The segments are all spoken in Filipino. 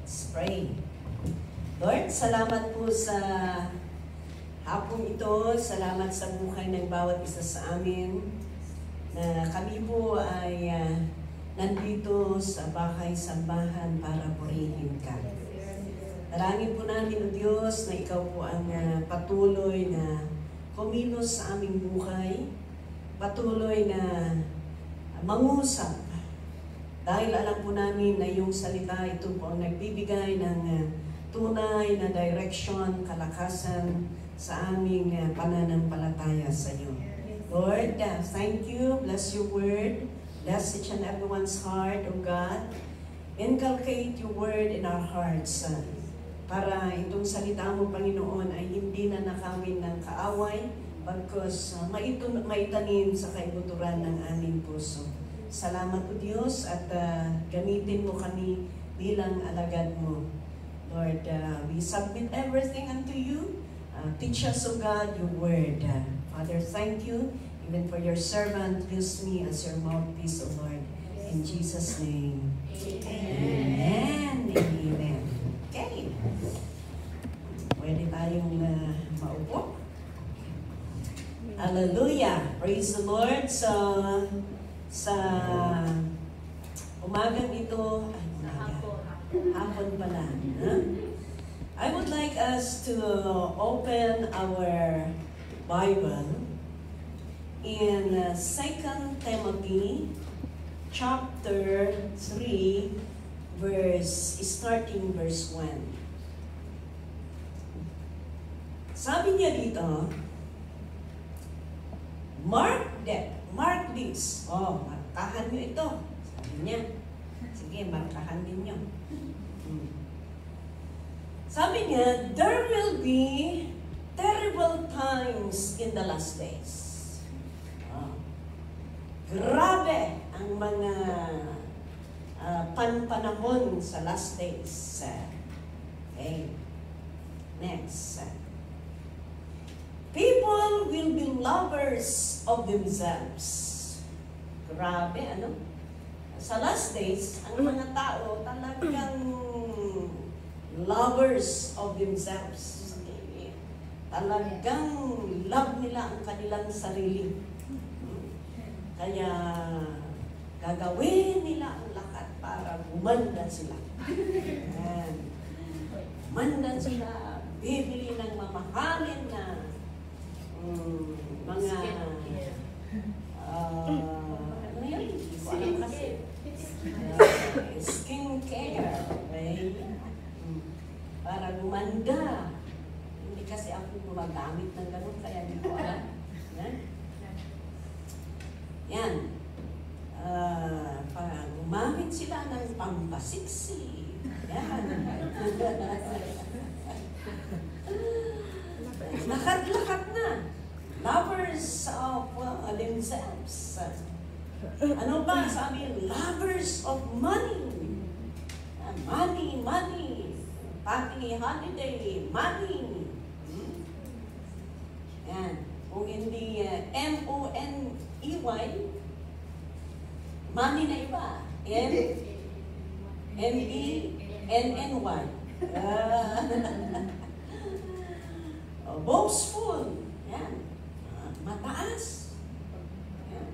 Let's pray. Lord, salamat po sa hapong ito. Salamat sa buhay ng bawat isa sa amin. Na kami po ay nandito sa bahay-sambahan para purihin ka. Dalangin po namin, O Diyos, na Ikaw po ang patuloy na kumilos sa aming buhay. Patuloy na mangusap. Dahil alam po namin na yung salita, ito po ang nagbibigay ng tunay na direction, kalakasan sa aming pananampalataya sa iyo. Lord, thank you. Bless your word. Bless each and everyone's heart, O God. Inculcate your word in our hearts para itong salita mo, Panginoon, ay hindi na nakawin ng kaaway bagkus maitanim sa kaibuturan ng aming puso. Salamat po Diyos at gamitin mo kami bilang alagad mo. Lord, we submit everything unto you. Teach us, O God, your word. Father, thank you even for your servant. Use me as your mouthpiece, O Lord. In Jesus' name. Amen. Amen. Okay. Pwede tayong maupo. Hallelujah. Praise the Lord. So, sa umagang ito, hapon pala. I would like us to open our Bible in 2 Timothy chapter 3, starting verse 1. Sabi niya dito, Mark this. Oh, markahan nyo ito. Sabi niya. Sige, markahan din nyo. Sabi niya, there will be terrible times in the last days. Oh. Grabe ang mga panpanahon sa last days. Okay. Next. People will be lovers of themselves. Grabe, ano? Sa last days, ang mga tao talagang lovers of themselves. Talagang love nila ang kanilang sarili. Kaya gagawin nila ang lahat para gumanda sila. Gumanda sila, bibili ng mamahalin na mga ano yan? Skincare. Okay? Para gumanda. Hindi kasi ako gumagamit ng ganun, kaya hindi ko alam. Yan. Para gumamit sila ng pampasiksi. Yan. Lahat-lahat na. Lovers of themselves. Ano ba? Sabi, lovers of money. Money. Party, holiday, money. Yan. Kung hindi M-O-N-E-Y, money na iba. M-E-N-N-Y. Boastful. Yan. Mataas. Yan.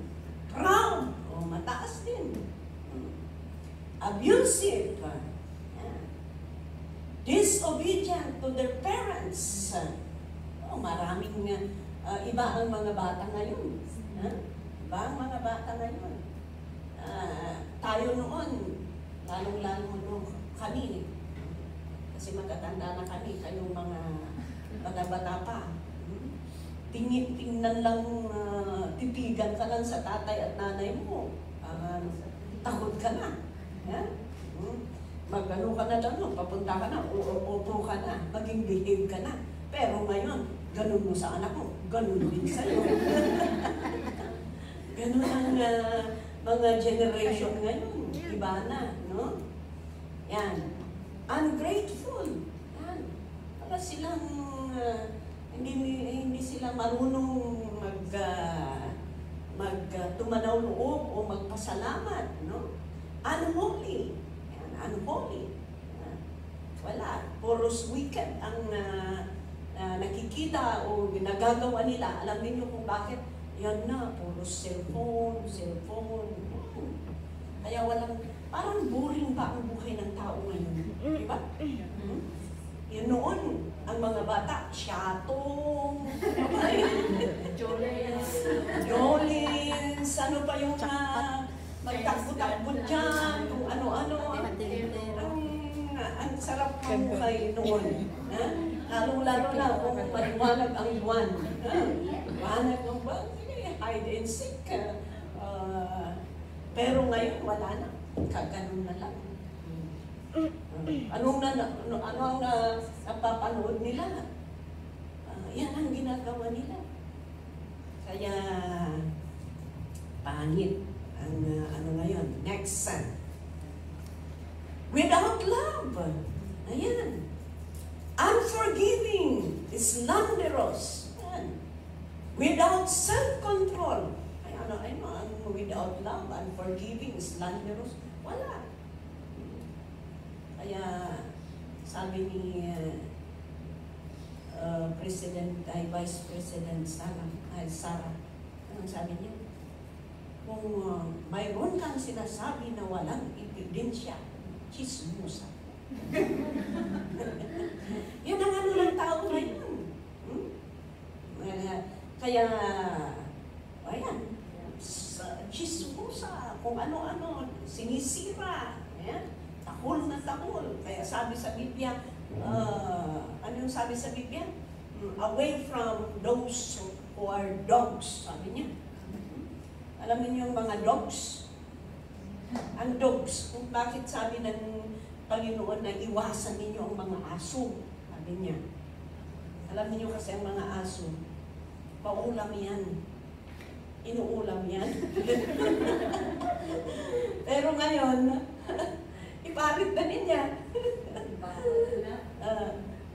Proud. Mataas din. Abusive. Yan. Disobedient to their parents. Maraming iba ang mga bata ngayon. Iba ang mga bata ngayon. Tayo noon, lalong-lalo kami. Kasi magkatanda na kami, kayong mga bata-bata pa. Tingnan lang, titigan ka lang sa tatay at nanay mo. Takot ka na. Mag-ano ka na lang, papunta ka na, uupo ka na, maging behave ka na. Pero ngayon, ganun mo sa anak mo, ganun din sa'yo. Ganun ang mga generation ngayon. Iba na, no? Yan. Ungrateful. Yan. Para silang hindi sila marunong tumanaw loob o magpasalamat, no? Unholy. Yan, unholy. Yan. puros wicked ang nakikita o ginagagawa nila. Alam niyo kung bakit? Yan na, puros cellphone. Kaya parang boring pa ang buhay ng tao ngayon. Di ba? Yun noon, ang mga bata, syatong, Jolins, ano pa yung magtakbo-takbo dyan, kung ano-ano. Ang sarap mamuhay noon. Lalo-lalo na kung maliwanag ang buwan. Maliwanag ang buwan, hide and seek. Pero ngayon, wala na. Kaganon na lang. Ano ang napapanood nila? Yan ang ginagawa nila. Kaya, pangit ang ano ngayon. Next son. Without love. Ayan. Unforgiving. Slanderous. Ayan. Without self-control. Ano, without love, unforgiving, slanderous. Wala. Kaya, sabi ni Vice President Sara, anong sabi niya? Kung mayroon kang sinasabi na walang ebidensya, chismosa. Yan ang ano ng tao ngayon. Kaya, ayan, chismosa, kung ano-ano, sinisira. Ayan. Tahol na tahol. Kaya sabi sa Biblia, ano yung sabi sa Biblia? Away from those who are dogs, sabi niya. Alam niyo yung mga dogs? Ang dogs, kung bakit sabi ng Panginoon na iwasan ninyo ang mga aso, sabi niya. Alam niyo kasi ang mga aso, paulam yan. Inuulam yan. Pero ngayon, iparit na niya.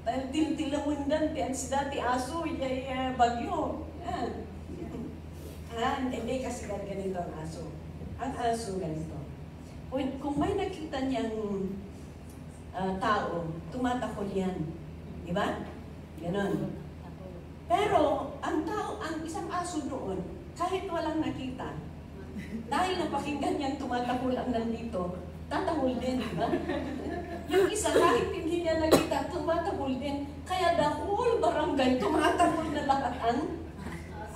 Dahil tiltilawin dan, si dati aso, bagyo. Hindi kasi ganito ang aso. Ang aso ganito. Kung may nakita niyang tao, tumatakol yan. Di ba? Ganon. Pero, ang isang aso doon, kahit walang nakita, dahil napakinggan niyang tumatakol ang nandito, tatakol din, di ba? Yung isa, kahit hindi niya nakita, tumatakol din. Kaya the whole barangay, tumatakol na lahat ang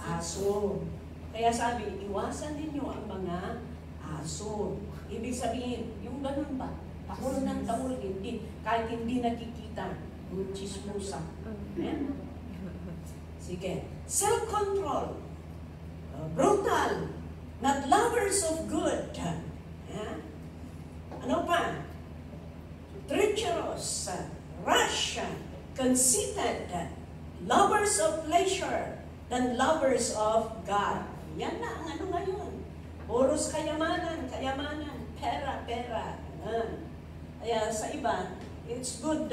aso. Kaya sabi, iwasan ninyo ang mga aso. Ibig sabihin, yung ganun ba? Takol ng takol, hindi. Kahit hindi nakikita, yung chismosa. Sige. Self-control. Brutal. Not lovers of good. Ano pa? Treacherous. Rash. Conceited. Lovers of pleasure than lovers of God. Yan na ang ano ngayon. Puros kayamanan, pera. Kaya sa iba, it's good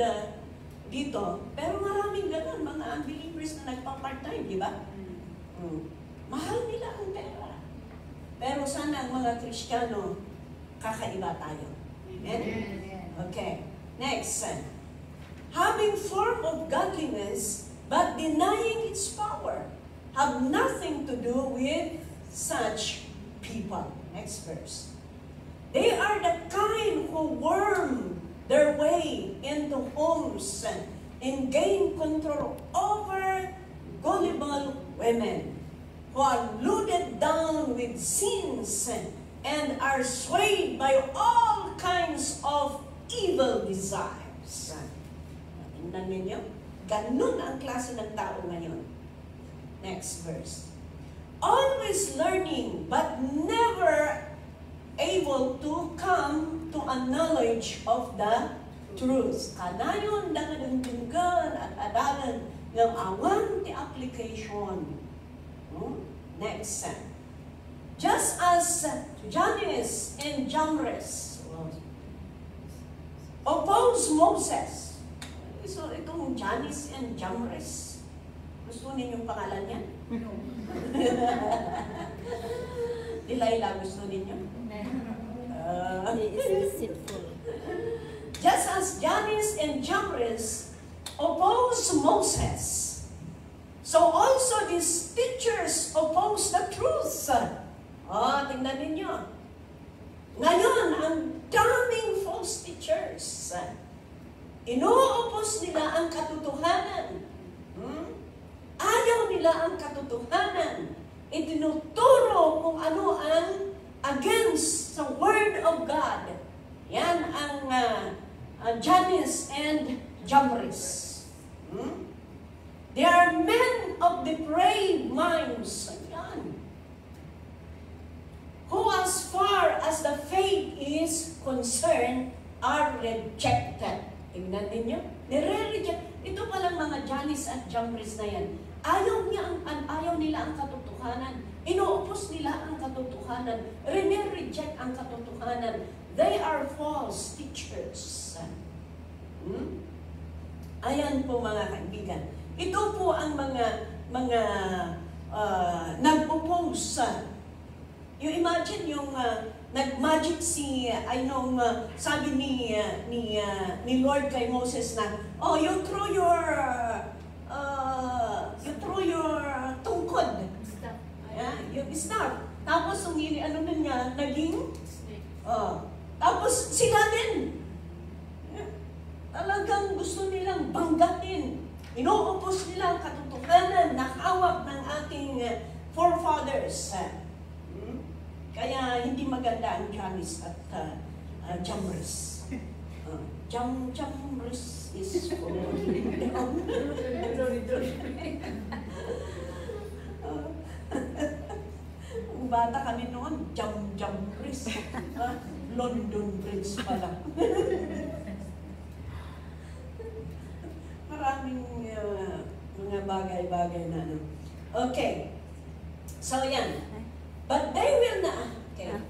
dito. Pero maraming ganun, mga unbelievers na nagpa-part-time, di ba? Mahal nila ang pera. Pero sana ang mga Kristiyano, kakaiba tayo. Amen? Okay. Next. Having form of godliness, but denying its power, have nothing to do with such people. Next verse. They are the kind who worm their way into homes and gain control over gullible women, who are loaded down with sins and are swayed by all kinds of evil desires. Tingnan ninyo, ganun ang klase ng tao ngayon. Next verse. Always learning, but never able to come to a knowledge of the truth. Kanayon dangan tunggan at adalan ng awan ti application. Next. Just as Jannes and Jambres opposed Moses. So itong Jannes and Jambres, gusto ninyong pangalan niya? Delilah, gusto ninyo? He is deceitful. Just as as Jannes and Jambres opposed Moses, so also these teachers oppose the truth. Tingnan ninyo. Ngayon, ang daming false teachers. Ino-oppose nila ang katotohanan. Ayaw nila ang katotohanan. Itinuturo kung ano ang against the Word of God. Yan ang Jannes and Jambres. They are men of depraved minds. Yan. Who as far as the faith is concerned are rejected. Tingnan ninyo. Nire-reject. Ito palang mga Jannes at Jambres na yan. Ayaw nila ang katotohanan. Ino-oppose nila ang katotohanan. Reject ang katotohanan. They are false teachers. Ayan po mga kaibigan. Ito po ang mga nag-oppose. You imagine yung nag-magic sabi ni Lord kay Moses na, you throw your tungkod. Yung staff. Tapos naging tapos sila din. Talagang gusto nilang banggatin. Ino-oppose nila ang katotohanan na hawak ng ating forefathers. Kaya hindi maganda ang Jannes at Jambres. Jambres is for bata kami noon, Jambres. London Bridge pala. Maraming mga bagay-bagay na ano. Okay. So, yan. But they will not. Okay.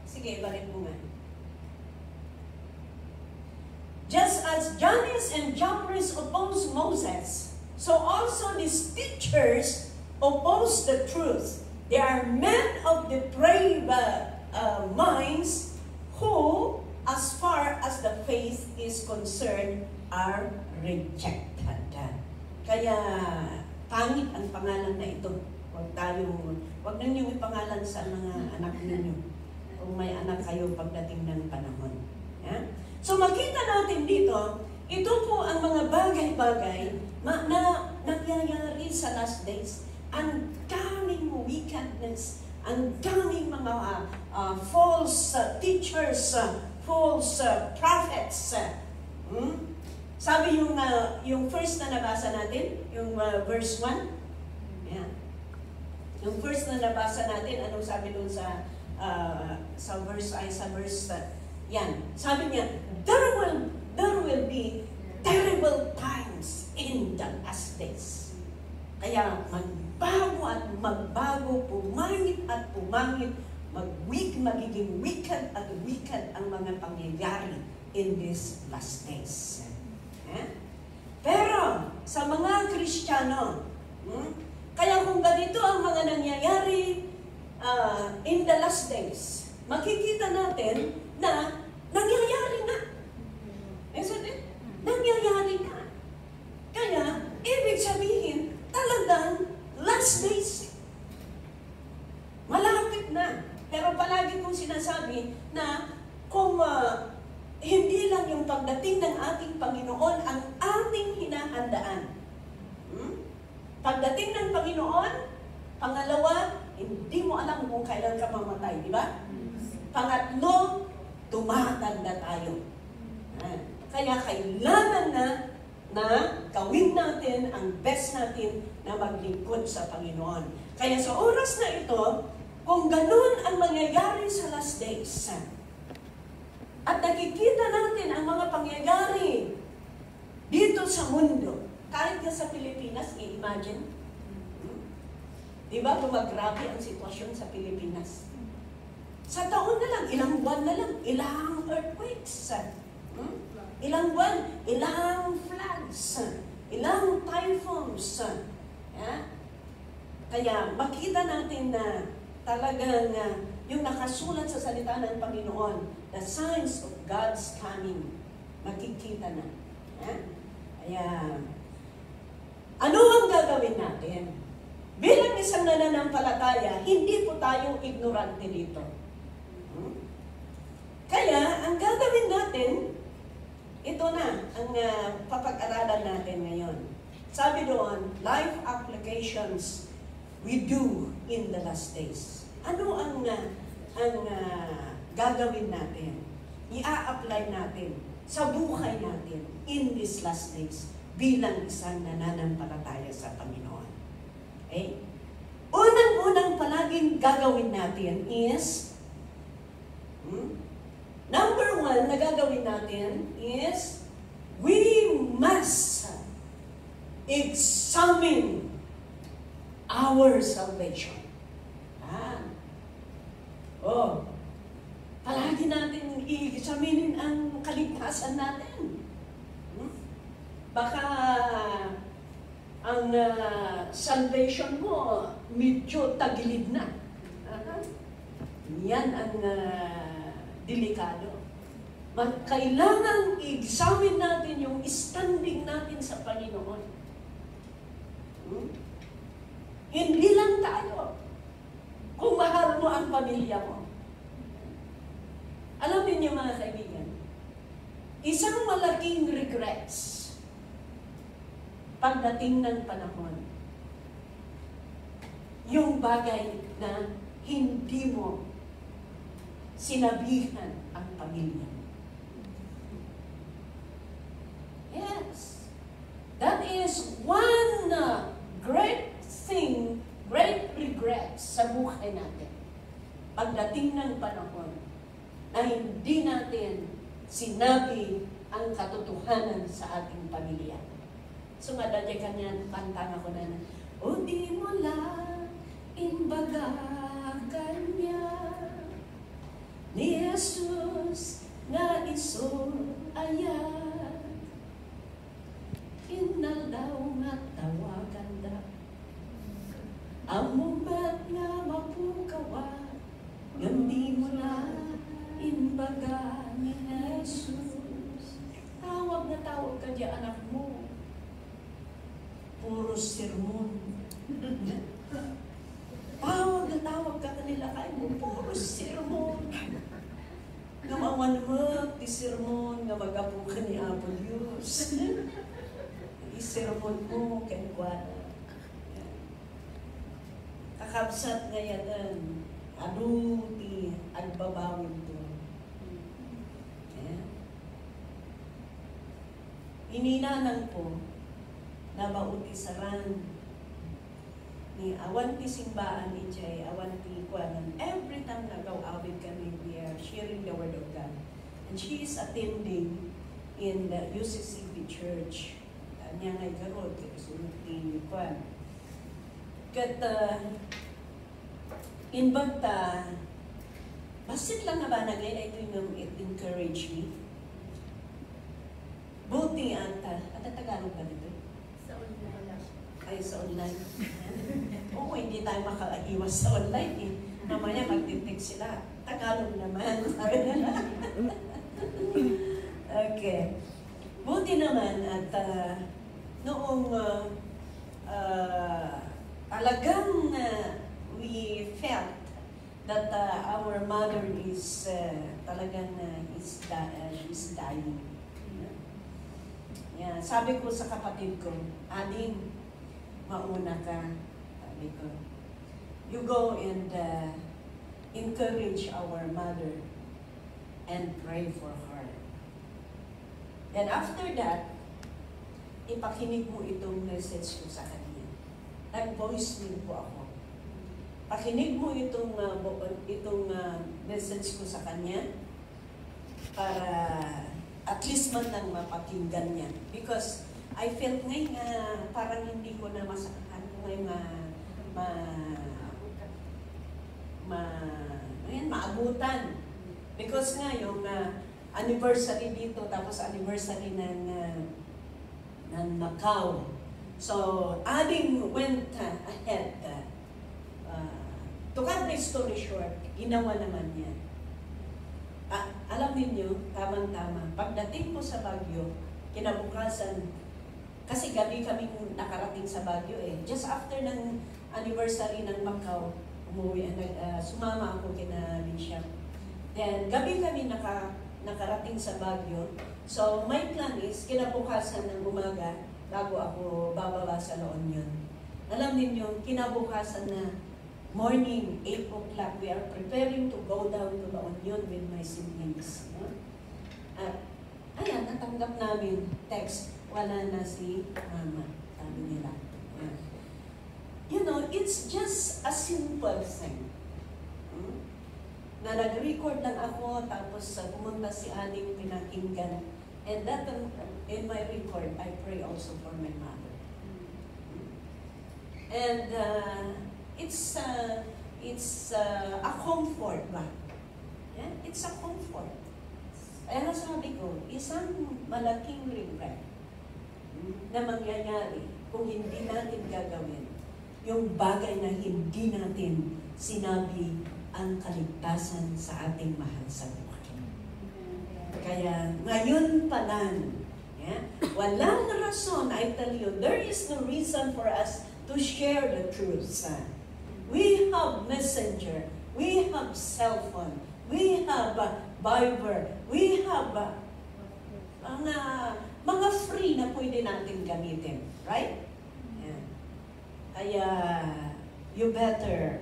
Sige, balik mo nga. Just as Jannes and Jambres opposed Moses, so also these teachers oppose the truth. They are men of depraved minds who, as far as the faith is concerned, are rejected. Kaya, pangit ang pangalan na ito. Huwag ninyong ipangalan sa mga anak ninyo kung may anak kayo pagdating ng panahon. Yeah? So makita natin dito, ito po ang mga bagay-bagay na nangyayari sa last days. Ang daming wickedness, ang daming mga false teachers, false prophets. Sabi yung first na nabasa natin, yung verse 1. Yeah. Yung first na nabasa natin, anong sabi doon sa verse yan. Sabi niya, there will be terrible times in the last days. Kaya magbago at magbago, pumangit at pumangit, magiging wicked at wicked ang mga pangyayari in these last days. Pero sa mga Kristiyano, kaya kung ganito ang mga nangyayari in the last days, makikita natin na nangyayari na. Nangyayari na. Kaya, ibig sabihin, talagang last days. Malapit na. Pero palagi kong sinasabi na kung hindi lang yung pagdating ng ating Panginoon ang ating hinahandaan. Pagdating ng Panginoon, pangalawa, hindi mo alam kung kailan ka mamatay, di ba? Pangatlo, tumatanda tayo. Kaya kailangan na gawin natin ang best natin na maglingkod sa Panginoon. Kaya sa oras na ito, kung ganun ang mangyayari sa last days, at nakikita natin ang mga pangyayari dito sa mundo, kahit nga sa Pilipinas, i-imagine, di ba gumagrabe ang sitwasyon sa Pilipinas? Sa taon na lang, ilang buwan na lang, ilang earthquakes, ilang buwan, ilang floods, ilang typhoons. Kaya makita natin na talagang yung nakasulat sa salita ng Panginoon, the signs of God's coming. makikita na. Ha? Kaya, ano ang gagawin natin? Bilang isang nananampalataya, hindi po tayo ignorante dito. Kaya, ang gagawin natin, ito na ang papag-aralan natin ngayon. Sabi doon, life applications we do in the last days. Ano ang gagawin natin? I-a-apply natin sa buhay natin in these last days bilang isang nananampalataya sa Panginoon. Okay? Unang-unang palaging gagawin natin is number one na gagawin natin is we must examine our salvation. Palagi natin i-examinin ang kaligtasan natin. Baka ang salvation mo medyo tagilid na. Yan ang delikado. Kailangan i-examine natin yung standing natin sa Panginoon. Hindi lang tayo. Kung mahal mo ang pamilya mo. Alam niyo mga kaibigan, isang malaking regrets pagdating ng panahon, yung bagay na hindi mo sinabihan ang pamilya. Yes. That is one great thing, great regret sa buhay natin. Pagdating ng panahon na hindi natin sinabi ang katotohanan sa ating pamilya. So madadya kanya, kantang ako na, o di mo lang imbaga kanya ni Jesus na isuraya inalaw matawagan da amumat nga mapukawa gandi mo lang imbaga ni Jesus. Tawag na tawag ka diya anak mo. Puro sermon. Tawag na tawag ka kanila kay mo. Puro sermon. Ngamawan mo, ti sermon, nga mag-apo ka ni Apo Diyos. I-sermon mo, kay Guana. Kakabsat nga yan, ano ti agbabawin to. Ininanang po na mautisaran ni awan ti simbaan ni Jay, awan ti kwanan. Every time nagaw-awid kami, we are sharing the Word of God. And she is attending in the UCCB Church. Niya ngay garod, kasunod ti kwan. Kat, inbagta, basit lang na ba na ngayon, ito yung it-encourage me. Buti ata Tagalog ba dito? Sa online. Ay, sa online. Oo, hindi tayo makaiwas sa online eh. Mamaya mag-detect sila. Tagalog naman. Okay. Buti naman at noong talagang we felt that our mother is talagang she's dying. Yeah, sabi ko sa kapatid ko, Ading, mauna ka. Sabi ko, you go and encourage our mother and pray for her. And after that, ipakinig mo itong message ko sa kanya. Nag-voice mail po ako. Pakinig mo itong message ko sa kanya para at least man lang mapakinggan niya. Because I felt ngayon parang hindi ko na masakhan ko ngayon maabutan. Because nga yung anniversary dito, tapos anniversary ng Macau. So, Ading went ahead. To cut the story short, ginawa naman niya. alam niyo, tamang-tama, pagdating ko sa Baguio, kinabukasan, kasi gabi kami nakarating sa Baguio eh. Just after ng anniversary ng Macau, sumama ako kina Bishop. Then, gabi kami nakarating sa Baguio. So, my plan is, kinabukasan ng umaga, bago ako bababa sa La Union. Alam niyo, kinabukasan na morning, 8 o'clock, we are preparing to go down to La Union with my siblings. At, ayan, natanggap namin text, wala na si Mama, sabi nila. Ayan. You know, it's just a simple thing. Na nag-record lang ako, tapos pumunta si Aning pinakinggan. And that, in my record, I pray also for my mother. And it's a comfort ba? Yeah? It's a comfort. Kaya sabi ko, isang malaking regret na mangyayari kung hindi natin gagawin yung bagay na hindi natin sinabi ang kaligtasan sa ating mahal sa buhay. Kaya ngayon pa lang, yeah, walang rason, I tell you, there is no reason for us to share the truth. We have messenger, we have cell phone, we have Viber, we have mga free na pwede natin gamitin. Right? Yeah. Kaya, you better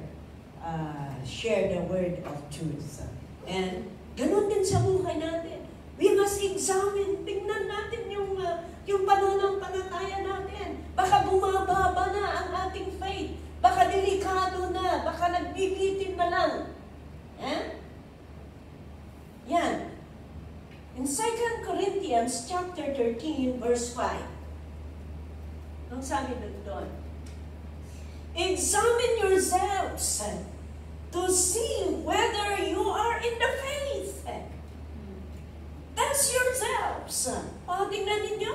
share the word of truth. And, ganun din sa buhay natin. We must examine, tingnan natin yung pananampalataya natin. Baka bumababa na ang ating faith. Baka delikado na, baka nagbibitin na lang. Eh? Yan. In 2 Corinthians chapter 13, verse 5. Ang sabi doon? Examine yourselves to see whether you are in the faith. Test yourselves. Tingnan ninyo.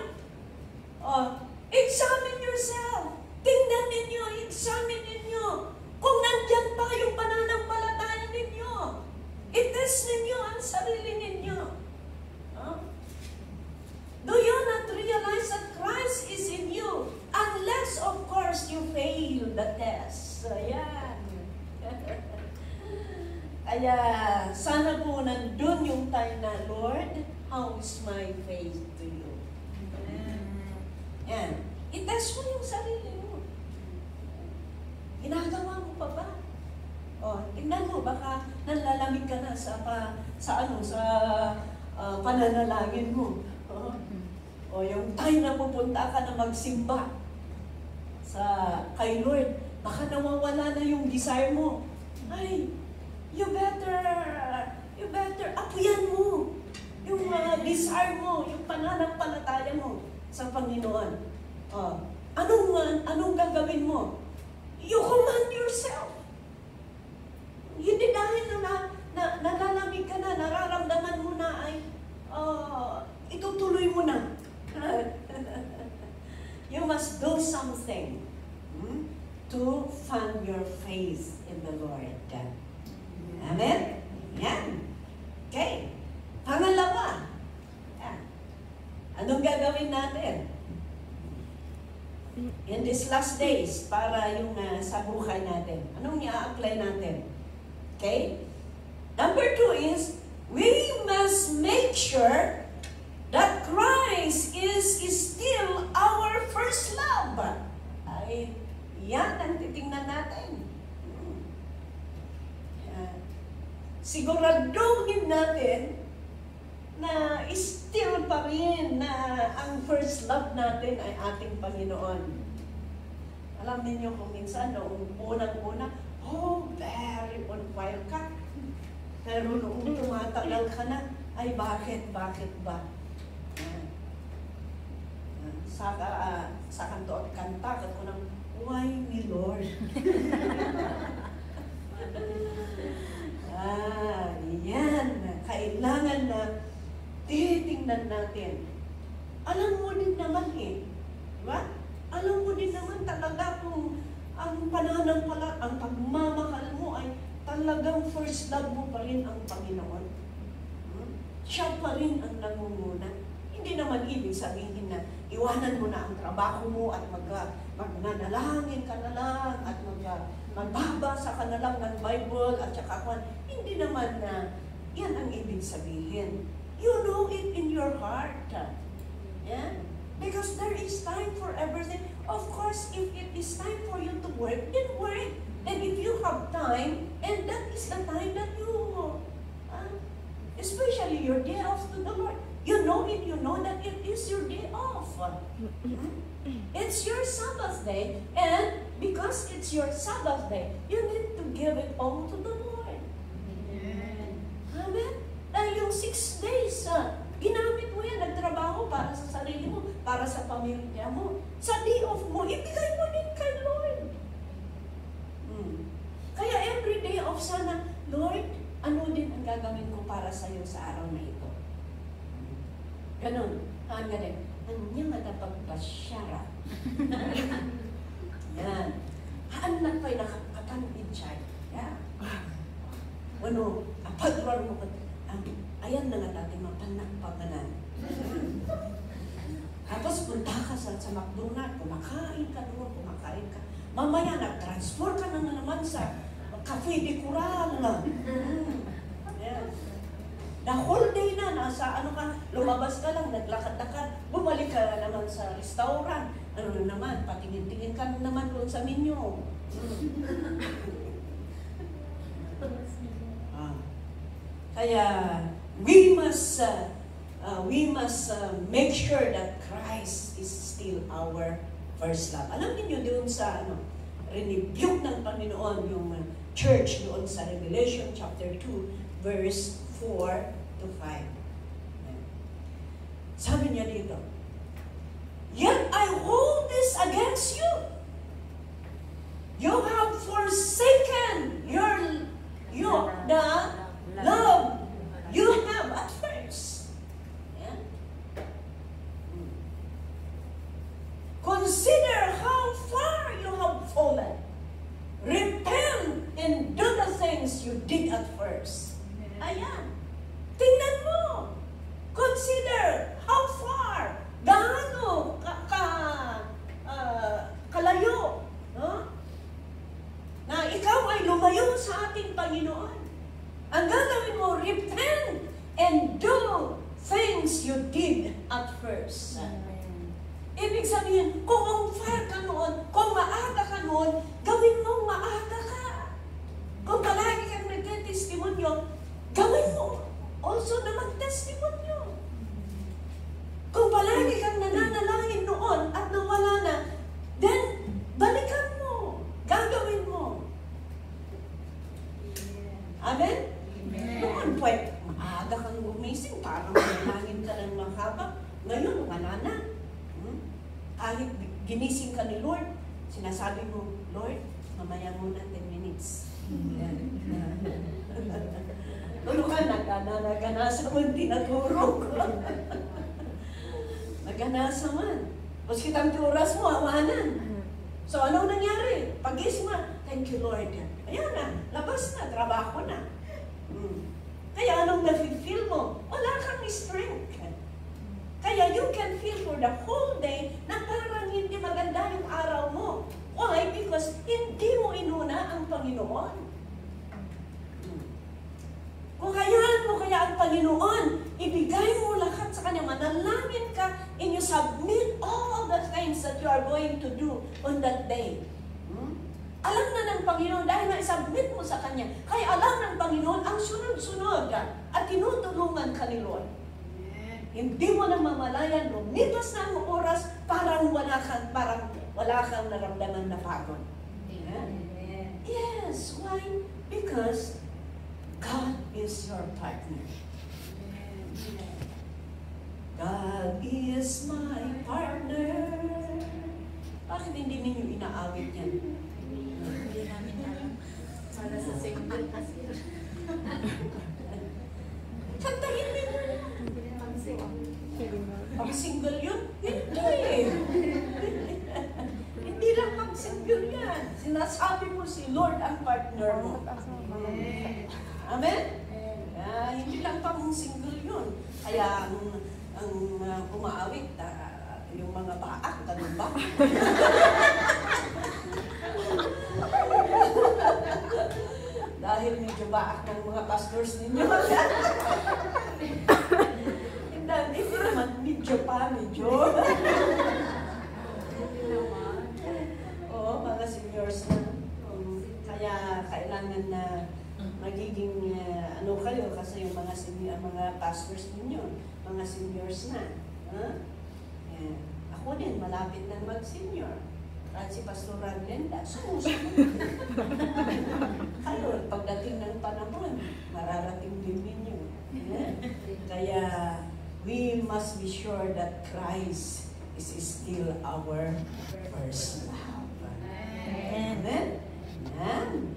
Examine yourself. Tingnan ninyo, examine ninyo. Kung nandyan pa yung pananampalataya ninyo. I-test ninyo ang sarili ninyo. Do you not realize that Christ is in you? Unless, of course, you fail the test. Ayan. Kaya, sana po nandun yung time na, Lord, how is my faith to you? Yan. I-test mo yung sarili mo. Ginagawa mo pa ba? Tingnan mo, baka nalalamig ka na sa pananalangin mo. Yung time na pupunta ka na magsimba kay Lord, baka nawawala na yung desire mo. Ay, you better apuyan mo yung desire mo, yung pananampalataya mo sa Panginoon. Anong gagawin mo? You command yourself. Hindi dahil na nalalamig ka na, nararamdaman mo na ay itutuloy mo na. You must do something to fund your faith in the Lord. Amen? Yan. Okay. Pangalawa. Yan. Anong gagawin natin in these last days para yung sa buhay natin? Anong i-apply natin? Okay? Number 2 is, we must make sure that Christ is still our first love. Ay, yan ang titingnan natin. Siguraduhin natin na still pa rin na ang first love natin ay ating Panginoon. Alam niyo kung minsan, noong unang-una, very on fire ka. Pero noong tumatagal ka na, ay bakit ba? Sa kanto at kanta, ko ng, why me Lord? Yan. Kailangan na titingnan natin. Alam mo din naman diba? Alam mo din naman talaga kung ang pagmamahal mo ay talagang first love mo pa rin ang Panginoon. siya pa rin ang nangunguna. Hindi naman ibig sabihin na iwanan mo na ang trabaho mo at magnanalangin ka na lang at magbabasa ka na lang ng Bible at saka kung hindi naman na yan ang ibig sabihin. You know it in your heart. Yeah? Because there is time for everything. Of course, if it is time for you to work, then work. And if you have time, and that is the time that you, especially your day off to the Lord, you know it, you know that it is your day off. It's your Sabbath day, and because it's your Sabbath day, you need to give it all to the Lord. Amen. Amen? Dahil yung 6 days, ginamit mo yan, nagtrabaho para sa sarili mo, para sa pamilya mo. Sa day off mo, ibigay mo din kay Lord. Kaya every day off sana, Lord, ano din ang gagawin ko para sa iyo sa araw na ito? Ganon. Haan nga din. Anya nga napagpasyara. Yan. Haan na pa'y nakakatanid siya. Yeah. Ano, pag-run mo, ayan na nga natin mapanakpaganan. Tapos punta ka sa McDonald's, kumakain ka doon, kumakain ka. Mamaya nag-transfer ka na naman sa Cafe de Coral. Yeah. The whole day na, nasa ano ka, lumabas ka lang, naglakad-lakad, bumalik ka na naman sa restaurant. Ano na naman, patingin-tingin ka na naman doon sa menu. Kaya, we must make sure that Christ is still our first love. Alam niyo doon sa rinibuke ng Panginoon yung church doon sa Revelation chapter 2, verse 4 to 5. Sabi niya dito, "Yet I hold this against you. You have forsaken the love you have at first." Yeah? Consider how far you have fallen. Repent and do the things you did at first. Ayan. Tingnan mo. Consider how far, gaano kalayo, no? Na ikaw ay lumayo sa ating Panginoon. Ang gagawin mo, repent and do things you did at first. Ibig sabihin, kung on fire ka noon, kung maaga ka noon, gawin mong maaga ka. Kung palagi kang nagtestimonyo, gawin mo also na mag-testimonyo. Kung palagi kang nananalangin noon at nawala na, then balikan mo, gagawin mo. Amen? Noon, pwede, maaga kang gumising, parang manalangin ka ng mahaba. Ngayon, wala na. Kahit ginising ka ni Lord, sinasabi mo, Lord, mamaya muna 10 minutes. Tulo ka, naganasa man, tinaturo ko. Naganasa man. Tapos kitang oras mo, awanan. So, anong nangyari? Pag-isip mo, thank you, Lord. Ayan na, labas na, trabaho na. Kaya anong nafe-feel mo? Wala kang strength. Kaya you can feel for the whole day na parang hindi maganda yung araw mo. Why? Because hindi mo inuna ang Panginoon. Kung hayaan mo kaya ang Panginoon, ibigay mo lahat sa Kanya, manalangin ka, and you submit all the things that you are going to do on that day. Alam na ng Panginoon, dahil na-submit mo sa Kanya, kaya alam ng Panginoon ang sunod-sunod at tinutulungan ka ni Lord. Hindi mo na mamalayan, lumipas na ang oras, parang wala kang naramdaman na pagod. Yes, why? Because God is your partner. God is my partner. Bakit hindi ninyo inaawit yan? Hindi namin alam. Para sa single kasi. Kantahin ninyo yan. Pag-single yun? Hindi. Hindi lang pag-single yan. Sinasabi mo si Lord ang partner mo. Amen? Hindi lang pang-single yun. Kaya ang umaawit, yung mga baak, ganun ba? Dahil medyo baak ng mga pastors ninyo. Hindi naman, medyo. Oo, mga seniors na. Kaya kailangan na magiging ano kayo kasi yung mga pastors ninyo, mga seniors na. Ako din, malapit na mag-senior. At si Pastora Glenda, sumusunod. Kayo, pagdating ng panahon, mararating din ninyo. Kaya, we must be sure that Christ is still our first love. Amen? Amen.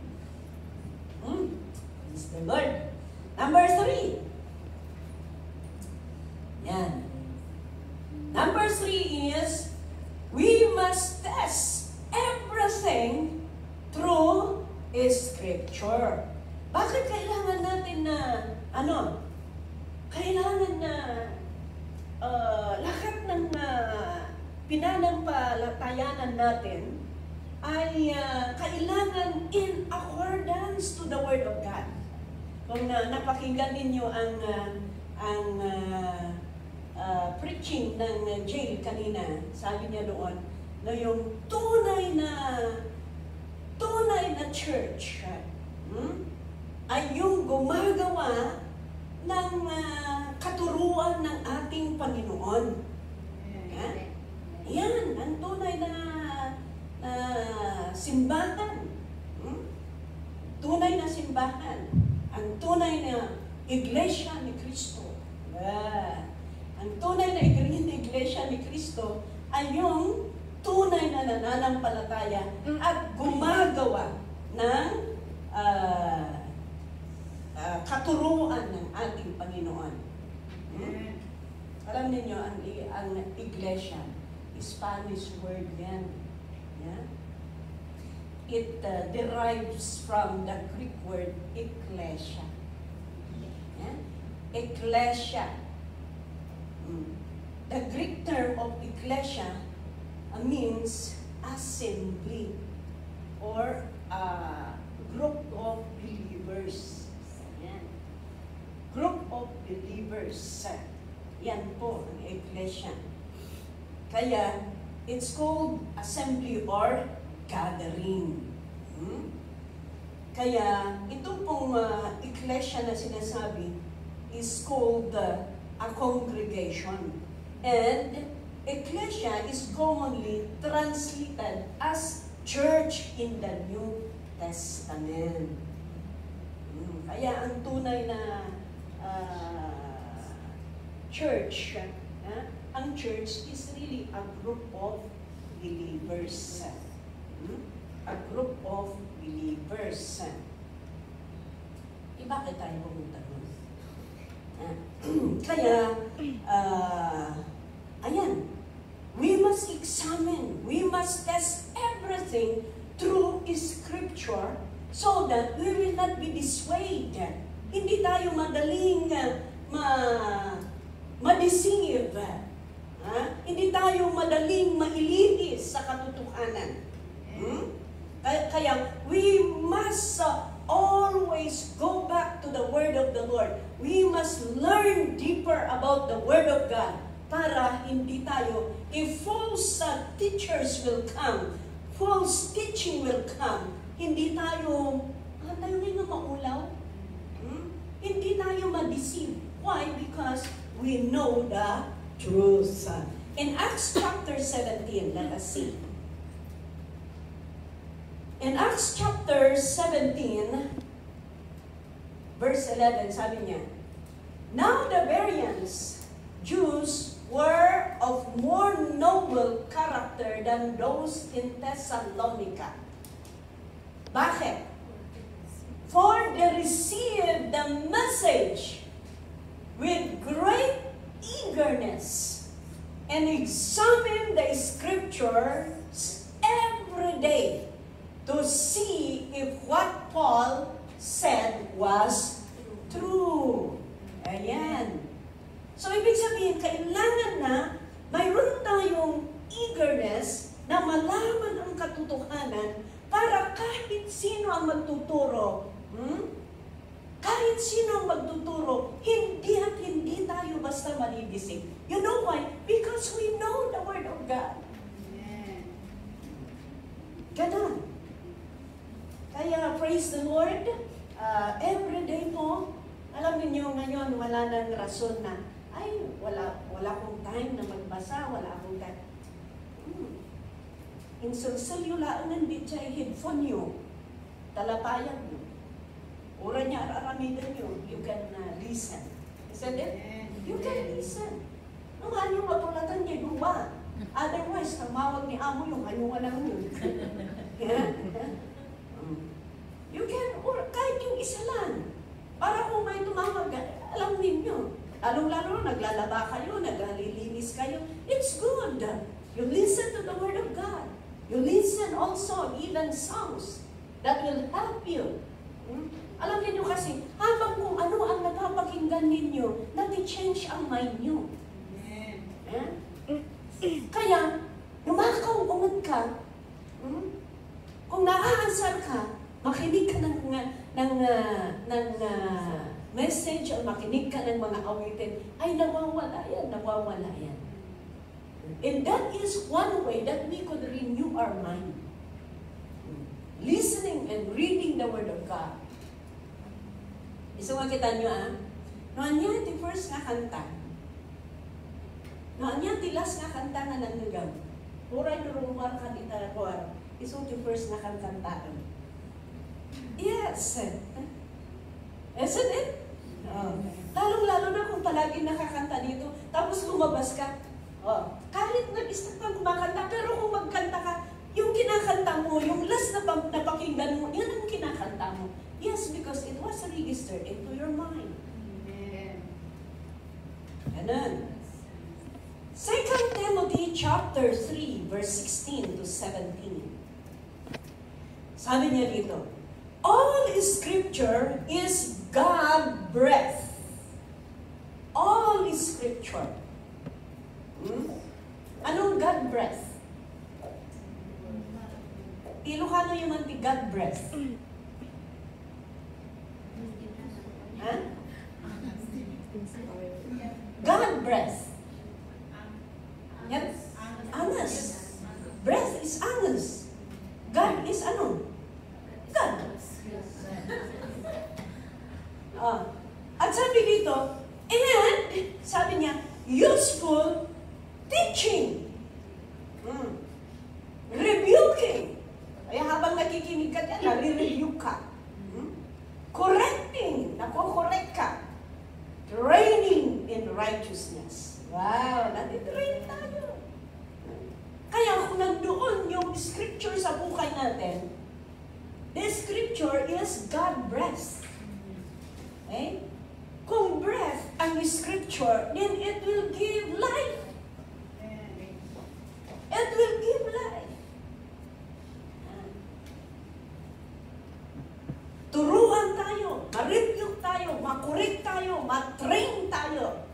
Praise the Lord. Number 3. Yan. Number 3 is, we must test everything through Scripture. Bakit kailangan natin na, kailangan na lahat ng pinanampalatayanan natin ay kailangan in accordance to the Word of God. Kung napakinggan ninyo ang preaching ng Jail kanina, sabi niya doon, na yung tunay na church ay yung gumagawa ng katuruan ng ating Panginoon. Yan, ang tunay na simbahan. Tunay na simbahan. Ang tunay na Iglesia ni Cristo. Ang tunay na Iglesia ni Cristo ay yung tunay na nananampalataya at gumagawa ng katuruan ng ating Panginoon. Alam niyo ang Iglesia, Spanish word yan. Yeah? It derives from the Greek word ecclesia. Yeah? Ecclesia. The Greek term of ecclesia means assembly or a group of believers. Yan. Group of believers. Yan po ang ecclesia. Kaya, it's called assembly or gathering. Kaya, ito pong ecclesia na sinasabi is called a congregation. And ecclesia is commonly translated as church in the New Testament. Kaya ang tunay na church, ang church is really a group of believers. A group of believers. Bakit tayo pumunta doon? Kaya, ayan, we must examine, we must test everything through Scripture so that we will not be dissuaded. Hindi tayo madaling ma-deceive. Hindi tayo madaling mailitis sa katotohanan. Kaya, we must always go back to the Word of the Lord. We must learn deeper about the Word of God para hindi tayo, if false teachers will come, false teaching will come, hindi tayo ngayon maulaw. Hindi tayo ma-deceive. Why? Because we know the truth. In Acts chapter 17, let us see. In Acts chapter 17, verse 11, sabi niya, now the Bereans, Jews, were of more noble character than those in Thessalonica. Bakit? For they received the message with great eagerness and examined the Scriptures every day to see if what Paul said was true. Ayan. So, ibig sabihin, kailangan na mayroon tayong eagerness na malaman ang katotohanan para kahit sino ang magtuturo, kahit sino ang magtuturo, hindi at hindi tayo basta malibisig. You know why? Because we know the Word of God. Ganon. Kaya, praise the Lord, every day po, alam niyo ngayon, wala nang rason na, ay, wala akong time na magbasa, wala akong time. Insulsulyulaan nandit siya, headphone nyo, talapayan nyo. Ura niya, aramidan nyo, you can listen. Isn't it? You can listen. Nung ano matulatan niya, duwa. Otherwise, tamawag ni amo yung ano lang yun. You can, or kahit yung isa lang. Para kung may tumawag, alam ninyo. Lalong-lalo, naglalaba kayo, naglilinis kayo. It's good. You listen to the Word of God. You listen also, even songs that will help you. Alam niyo kasi, habang kung ano ang napapakinggan ninyo, nati-change ang mind nyo. Kaya, lumakaw, umad ka, kung nakaansar ka, makinig ka ng message o makinig ka ng mga awitin, ay nawawala yan. And that is one way that we could renew our mind. Listening and reading the Word of God. Isang makita nyo noon niya ti first nga kanta. Noon niya ti last nga kanta nga nanggagam. Puray nurumar ka di talakuar. Isang ti first nga kantaan. Yes. Isn't it? Lalong-lalo na kung palagi nakakanta dito, tapos lumabas ka. Kahit nag-start kang kumakanta, pero kung magkanta ka, yung kinakanta mo, yung last na napakinggan mo, yan ang kinakanta mo. Yes, because it was registered into your mind. Ganun. 2 Timothy chapter 3, verse 16 to 17. Sabi niya dito, all Scripture is God-breathed. All Scripture. Anong God-breathed? Ilocano yung manti God-breathed. God-breathed. Yan? Angas. Breath is angas. God is ano? God. At sabi dito, and, sabi niya, useful teaching. Rebuking. Kaya habang nakikinig ka dyan, nare-review ka. Correcting. Nako-correct ka. Training in righteousness. Wow, natitrain tayo. Kaya kung nandoon yung scripture sa buhay natin, the scripture is God-breathed. Okay? Kung breath ang scripture, then it will give life. It will give life. Turuan tayo, ma-rebuke tayo, ma-correct tayo, ma-train tayo.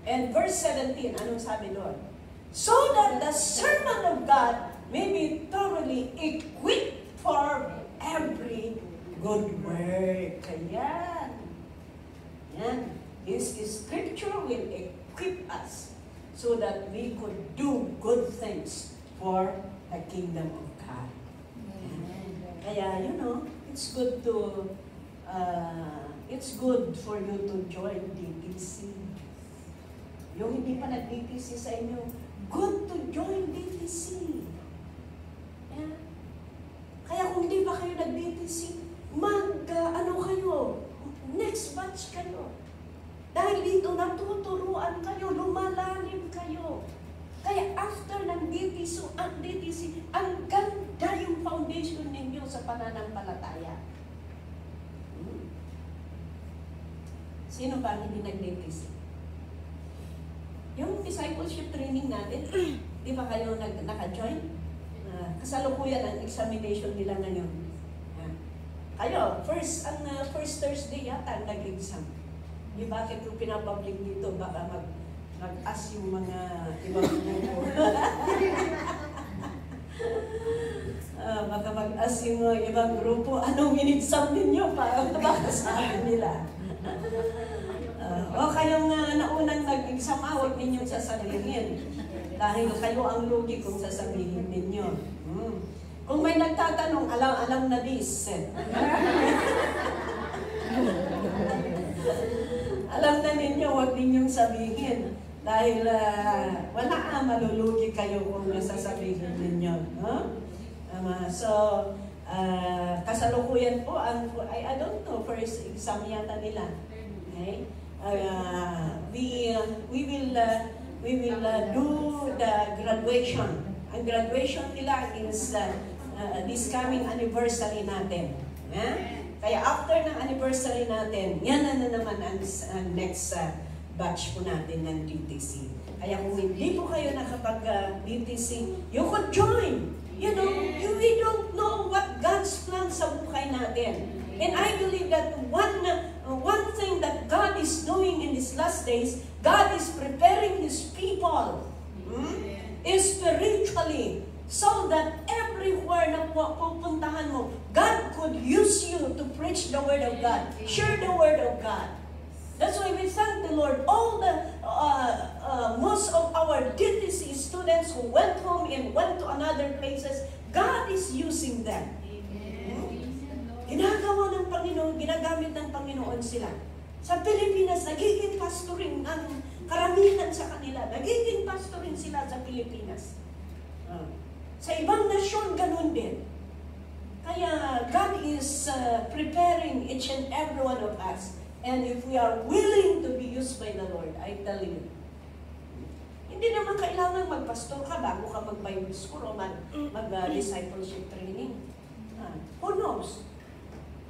And verse 17, anong sabi doon? So that the servant of God may be thoroughly equipped for every good work. Ayan. Yan. His scripture will equip us so that we could do good things for the kingdom of God. Kaya, it's good for you to join DTC. Yung hindi pa nag-DTC sa inyo, good to join DTC. Yeah. Kaya kung hindi pa kayo nag-DTC, next batch kayo. Dahil dito natuturuan kayo, lumalalim kayo. Kaya after ng DTC, ang ganda yung foundation ninyo sa pananampalataya. Sino ba hindi nag-DTC? Yung discipleship training natin, di ba kayo naka-join? Kasalukuyan ang examination nila ngayon. Kayo, first Thursday yata nag-exam. bakit ko pinapublic dito? Baka mag-as yung mga ibang grupo. Baka mag-as yung mga ibang grupo. Anong in-exam ninyo para baka sa akin nila? O kayong naunang nag-exam, huwag ninyong sasabihin. Dahil kayo ang lugi kung sasabihin ninyo. Kung may nagtatanong, alam na this. Alam na ninyo, huwag ninyong sabihin. Dahil wala malulugi kayo kung sasabihin ninyo. So, kasalukuyan po, I don't know, first exam yata nila. Okay? We will do the graduation. Ang graduation nila is this coming anniversary natin. Kaya after ng anniversary natin, yan na naman ang next batch po natin ng DTC. Kaya kung hindi po kayo nakapag-DTC, you could join. You know, we don't know what God's plan sa buhay natin. And I believe that one thing that God is doing in these last days, God is preparing His people spiritually, so that everywhere na pupuntahan mo, God could use you to preach the Word of God, share the Word of God. That's why we thank the Lord. All the most of our DTC students who went home and went to another places, God is using them. Ginagawa ng Panginoon, ginagamit ng Panginoon sila. Sa Pilipinas, nagiging pastoring ang karamihan sa kanila. Nagiging pastoring sila sa Pilipinas. Sa ibang nasyon, ganun din. Kaya God is preparing each and every one of us. And if we are willing to be used by the Lord, I tell you, hindi naman kailangan magpastor ka bago ka mag-Bible school o mag-discipleship training. Who knows?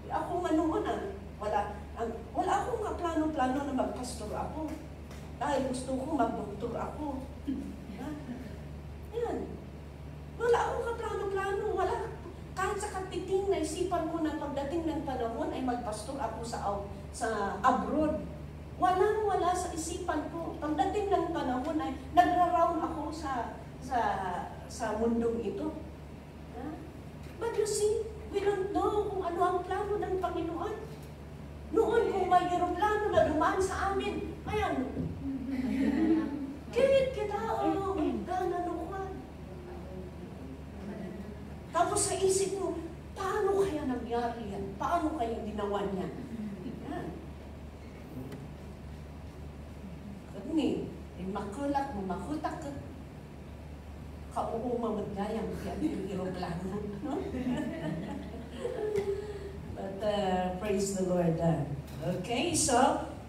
Ako noon wala akong plano-plano na magpastor ako. Dahil gusto ko mag-doktor ako. Yan. Wala akong plano-plano. Wala. Kahit sa katiting, naisipan ko na pagdating ng panahon ay magpastor ako sa abroad. Wala sa isipan ko. Pagdating ng panahon ay nagra-round ako sa mundong ito. But you see, we don't know kung ano ang plano ng Panginoon. Noon kung may aeroplano na dumaan sa amin, ayan, kaya kita, nanukuan. Tapos sa isip mo, paano kaya nangyari yan? Paano kaya ginawa niya? Yan. Kani, makulak mo, makutak ka. Kauuma magayang yan yung aeroplano. But praise the Lord. Okay, so,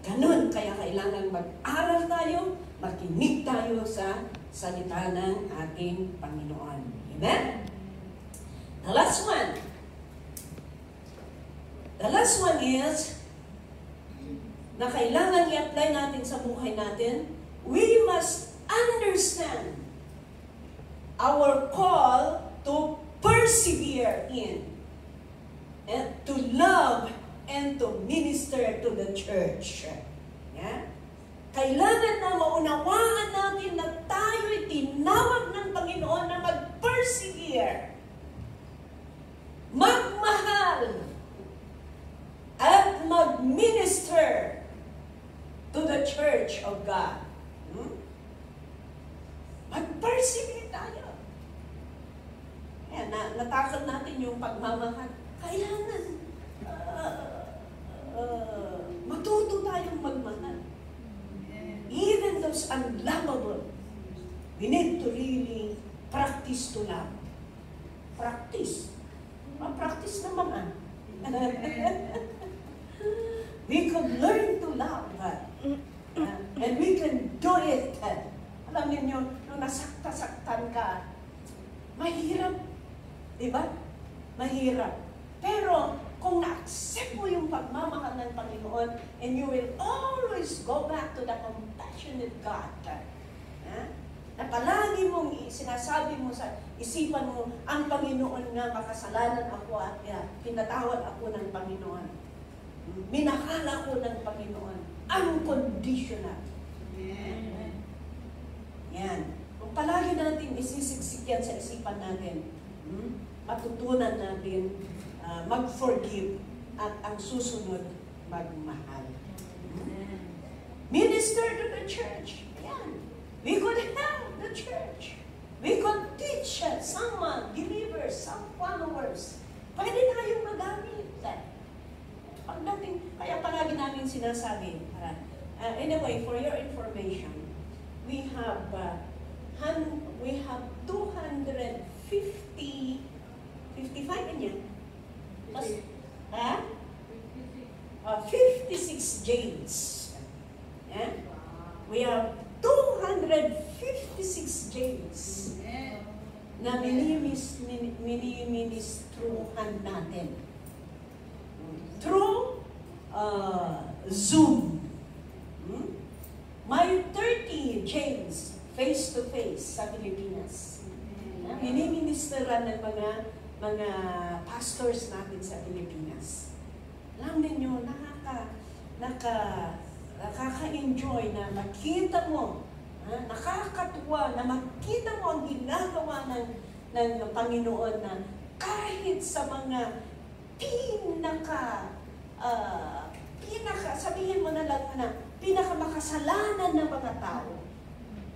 ganun. Kaya kailangan mag-aral tayo, makinig tayo sa salita ng ating Panginoon. Amen? The last one is, na kailangan i-apply natin sa buhay natin, we must understand our call to persevere in, and to love, and to minister to the church. Yeah? Kailangan na maunawaan natin na tayo'y tinawag ng Panginoon na mag-persevere, magmahal, at mag-minister to the church of God. Mag-persevere tayo. Yan, natakot natin yung pagmamahal. Kailangan matuto tayong magmahal. Even those unlovable, we need to really practice to love. Practice. Practice naman We could learn to love. And we can do it. Alam niyo, nung nasakta-saktan ka, mahirap. Diba? Mahirap. Pero, kung na-accept mo yung pagmamahal ng Panginoon, and you will always go back to the compassionate God, na palagi mong sinasabi mo sa isipan mo, ang Panginoon nga makasalanan ako at pinatawad ako ng Panginoon. Minahal ako ng Panginoon. unconditional. Yan. Kung palagi natin isisiksik yan sa isipan natin, matutunan natin mag-forgive at ang susunod, magmahal. Minister to the church. Yan. We could help the church. We could teach someone, believers, some followers. Pwede tayong magamit. Pagdating, kaya palagi namin sinasabi, anyway, for your information, we have 55 yan. 56 jails. Yeah? We have 256 jails na mini-ministruhan natin. Through Zoom. May 30 jails face-to-face sa Pilipinas. Mini-ministeran ng mga pastors natin sa Pilipinas. Alam ninyo, nakaka-enjoy na makita mo, nakakatuwa na makita mo ang ginagawa ng Panginoon na kahit sa mga sabihin mo na lang na pinakamakasalanan ng mga tao,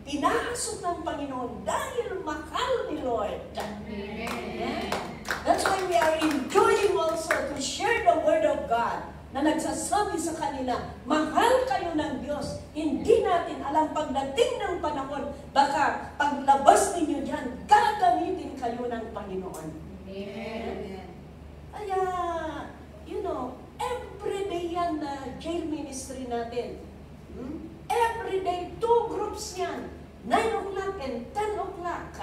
pinasok ng Panginoon dahil mahal ni Lord. Amen. That's why we are enjoying also to share the Word of God na nagsasabi sa kanila, mahal kayo ng Diyos. Hindi natin alam pagdating ng panahon, baka paglabas ninyo dyan, gagamitin kayo ng Panginoon. Amen. Kaya, everyday yan na jail ministry natin. Everyday, 2 groups yan. 9 o'clock and 10 o'clock.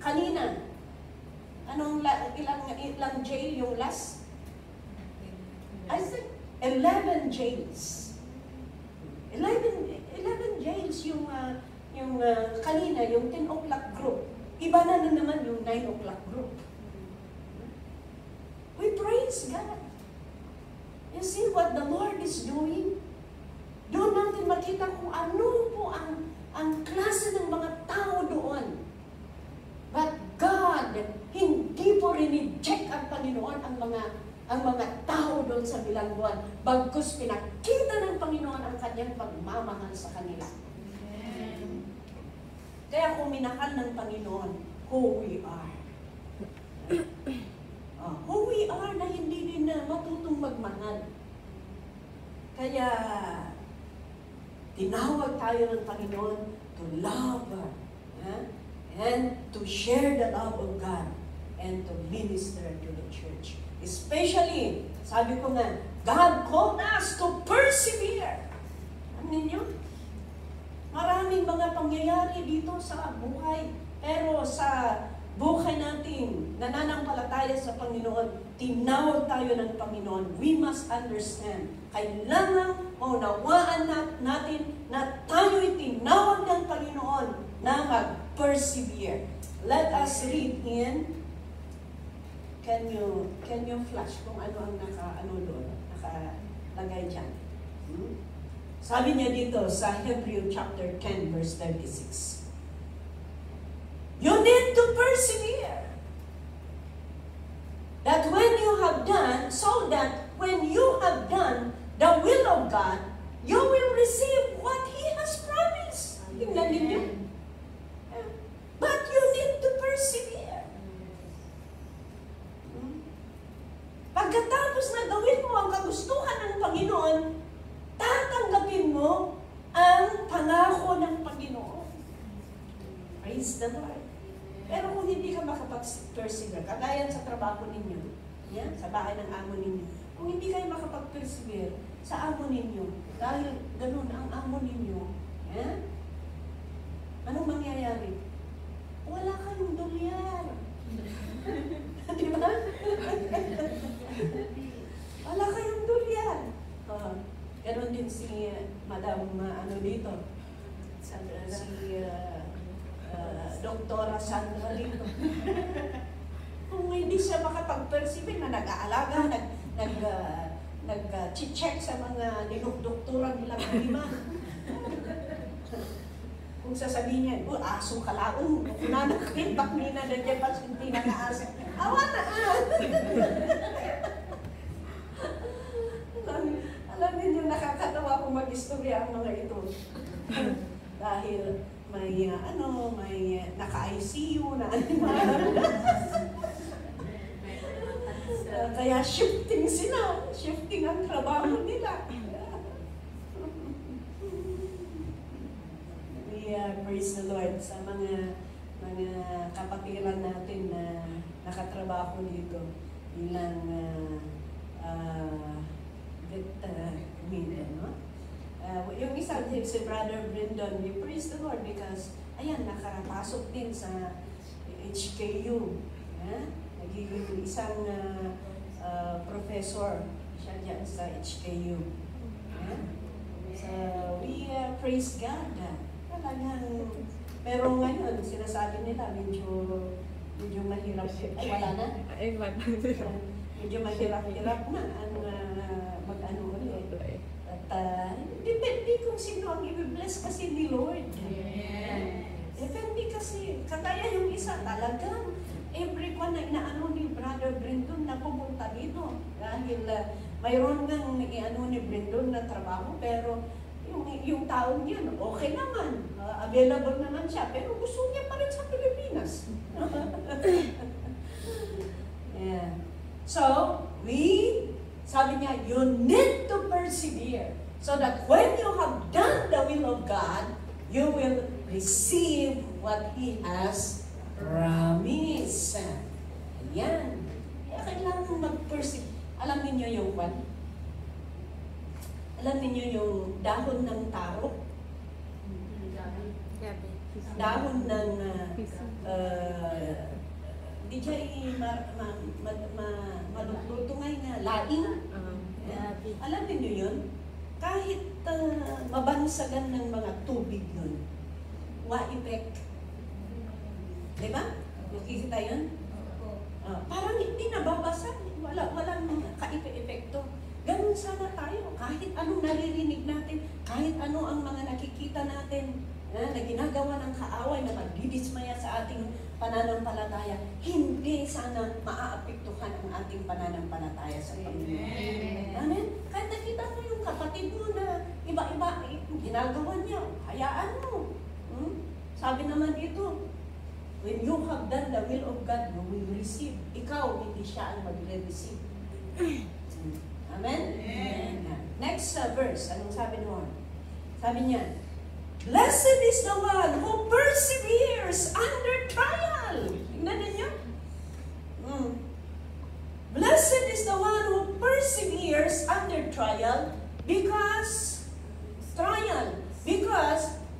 Kanina, ilang jail yung last? I think 11 jails. 11 jails yung kanina, yung 10 o'clock group. Iba na naman yung 9 o'clock group. We praise God. You see what the Lord is doing? Doon natin makita kung ano po ang klase ng mga tao doon. But God, hindi po rineject ang Panginoon ang mga tao doon sa bilangguan. Bagkus pinakita ng Panginoon ang kanyang pagmamahal sa kanila. Amen. Kaya kung minahal ng Panginoon, who we are. Who we are na hindi din na matutong magmahal. Kaya, tinawag tayo ng Panginoon to love and to share the love of God and to minister to the church. Especially, sabi ko nga, God called us to persevere. Ano ninyo? Maraming mga pangyayari dito sa buhay, pero sa buhay natin, nananampalataya sa Panginoon, tinawag tayo ng Panginoon. We must understand, kailangan o nawaan natin na tayo'y tinawag ng Panginoon na mag-persevere. Let us read in, can you flash kung ano ang nakalagay dyan? Sabi niya dito sa Hebrew chapter 10 verse 36. You need to persevere. That when you have done, so that when you have done the will of God, you will receive what He has promised. Tingnan ninyo. But you need to persevere. Pagkatapos na gawin mo ang kagustuhan ng Panginoon, tatanggapin mo ang pangako ng Panginoon. Praise the Lord. Pero kung hindi ka makapag-persevere, kagaya sa trabaho ninyo, sa bahay ng amo ninyo, kung hindi kayo makapag-persevere sa amo ninyo, dahil ganun ang amo ninyo, anong mangyayari? Wala kayong dolyar. Di ba? Wala kayong dolyar. Ganon din si Madam dito. Doktora Sandra dito. Kung hindi siya makapag-persevere na nag-aalaga, nag-check sa mga dinukdokturan nilang lima. Kung sasabihin niya, asong kalaong, kunanakit, nina na dyan, hindi na naaso. Awa na Alam niyo, nakakatawa kung mag-istorya ang mga ito. Dahil may, may naka-ICU na animal. Kaya shifting sila. Shifting ang trabaho nila. Praise the Lord sa mga kapatiran natin na nakatrabaho dito bilang yung isa si Brother Brendan, we praise the Lord because ayan, nakapasok din sa HKU. Nagiging isang professor siya dyan sa HKU. So we praise God. Talagang, pero ngayon, sinasabi nila, medyo mahirap. Ay, wala na? Medyo mahirap-hirap na ang mag-ano ulit. At depende kung sino ang i-bless kasi ni Lord. Depende kasi, kagaya yung isa talagang, everyone na inaano ni Brother Brendon na pumunta dito. Dahil mayroon ngang i-ano ni Brendon na trabaho, pero yung taon niya, okay naman. Available naman siya, pero gusto niya pa rin sa Pilipinas. Yeah. So, sabi niya, you need to persevere so that when you have done the will of God, you will receive what He has promised. Ayan. Kaya kailangan mag-persevere. Alam niyo yung what? Alam niyo yung dahon ng taro? Dahon ng di siya malututungay na laing. Alam niyo yun? Kahit mabansagan ng mga tubig yun, wa-effect. Diba? Nakikita yun? Parang hindi nababasa. Walang ka-epekto. Ganun sana tayo. Kahit anong naririnig natin, kahit ano ang mga nakikita natin, na ginagawa ng kaaway na magdidismaya sa ating pananampalataya, hindi sana maaapektuhan ang ating pananampalataya sa Panginoon. Amen? Kahit nakita mo yung kapatid mo na iba-iba, ginagawa niya, hayaan mo. Sabi naman dito, when you have done the will of God, you will receive. Ikaw, hindi siya ang magre-receive. Amen? Amen. Next verse, anong sabi noon? Sabi niya, blessed is the one who perseveres under trial. Tingnan ninyo. Blessed is the one who perseveres under trial because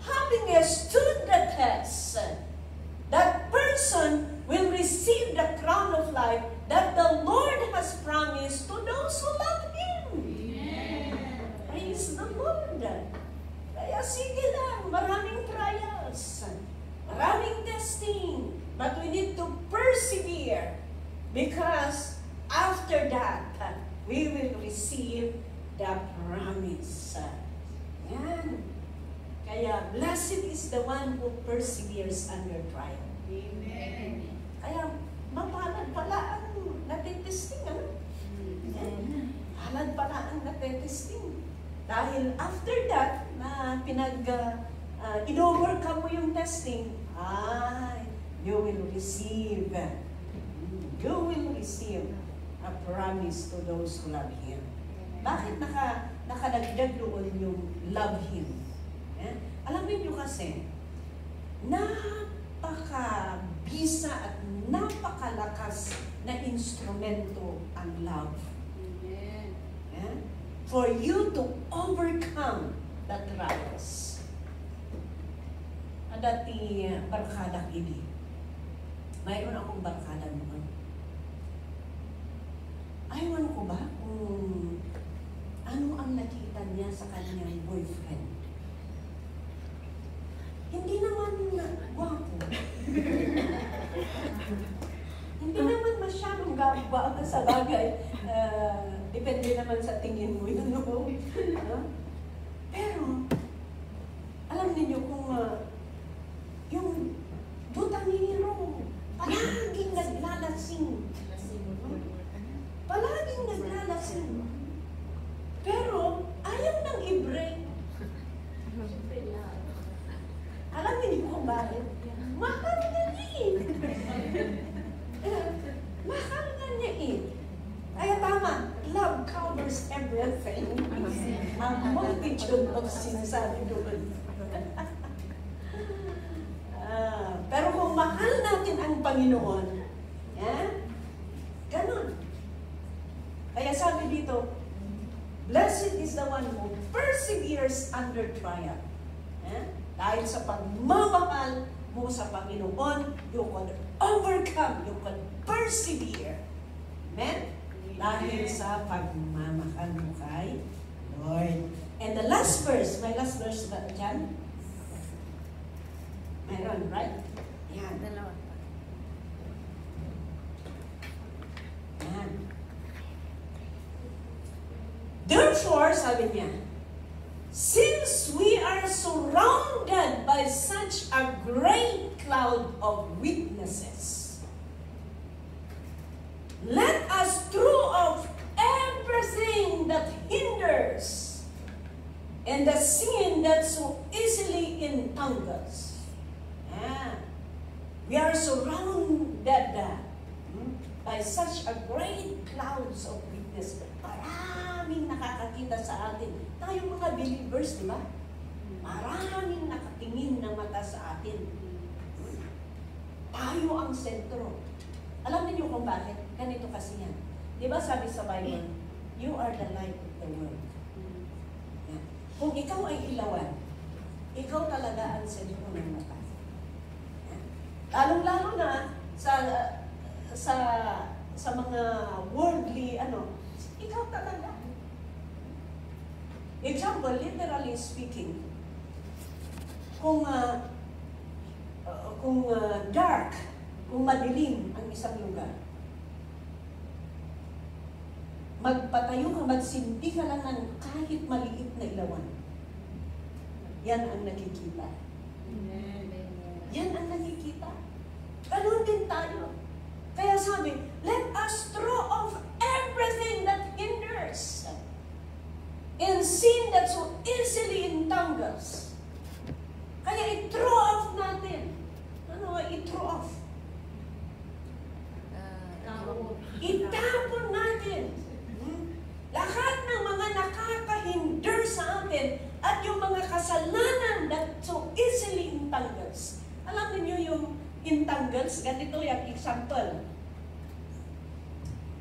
having stood the test, that person will receive the crown of life that the Lord has promised to those who love Him. Amen. Praise the Lord. Kaya sige lang, maraming trials, maraming testing, but we need to persevere because after that, we will receive the promise. Yan. Kaya, blessed is the one who perseveres under trial. Amen. Kaya, mapalad pala ang natitesting, ano? Palad pala ang natitesting. Dahil after that, na in-overcome mo yung testing, you will receive a promise to those who love Him. Bakit nakalagdag doon yung love Him? Alam niyo kasi, napaka-bisa at napakalakas na instrumento ang love. For you to overcome the trials. Dati barkada ini. Mayroon akong barkada noon. Ayaw ko ba kung ano ang nakita niya sa kanyang boyfriend? Hindi naman gwapo. Hindi naman masyadong gaba sa bagay. Depende naman sa tingin mo yun, no? Pero, alam niyo kung yung butangero, palaging naglalasing. Palaging naglalasing. Pero, ayaw nang i-break. Alam niyo kung bakit? Mahal na niya Mahal na niya Kaya tama, love covers everything. Ang multitude of sinasabi doon. Pero kung mahal natin ang Panginoon, ganun. Kaya sabi dito, blessed is the one who perseveres under trial. Dahil sa pagmamahal mo sa Panginoon, you can overcome, you can persevere. Amen? Dahil sa pagmamahal mo kay Lord. And the last verse, may last verse ba dyan? Mayroon, right? Yan. Dalawa. Yan. Therefore, sabi niya, since we are surrounded by such a great cloud of witnesses, let us throw off everything that hinders and the sin that so easily entangles. We are surrounded by such a great clouds of witness. Maraming nakakakita sa atin. Tayong mga believers, di ba? Maraming nakatingin na mata sa atin. Tayo ang sentro. Alam niyo kung bakit? Ganito kasi yan. Di ba sabi sa Bible, you are the light of the world. Yan. Kung ikaw ay ilawan, ikaw talaga ang sentro ng mata. Lalong-lalo na sa mga worldly, ikaw talaga. Example, literally speaking, kung dark, kung madilim ang isang lugar, magpatayo ka, magsindi ka lang ng kahit maliit na ilawan. Yan ang nakikita. Yan ang nakikita. Ganun din tayo. Kaya sabi, let us throw off everything that hinders and sin that so easily entangles. Kaya i-throw off natin. I-throw off. Itapon natin. Lahat ng mga nakakahinder sa atin at yung mga kasalanan that so easily entangles. Alam niyo yung entangles? Ganito yung example.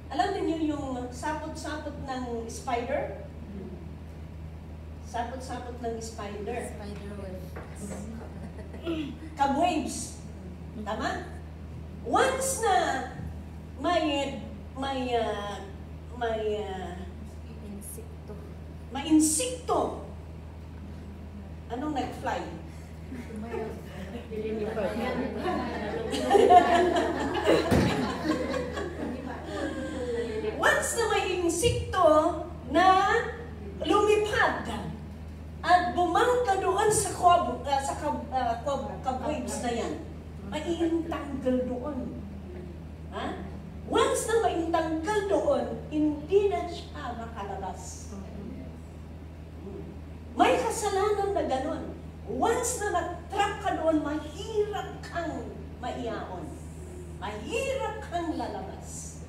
Alam niyo yung sapot-sapot ng spider? Sapot-sapot ng spider. Spiderweb. Cobwebs. Tama? Once na may insekto. Anong nag-fly? Once na may insekto na lumipad at bumangka doon sa cobwebs na yan, maiintanggal doon. Once na maintanggal doon, hindi na siya makalabas. May kasalanan na gano'n. Once na nag-trap ka doon, mahirap kang maiyaon. Mahirap kang lalabas.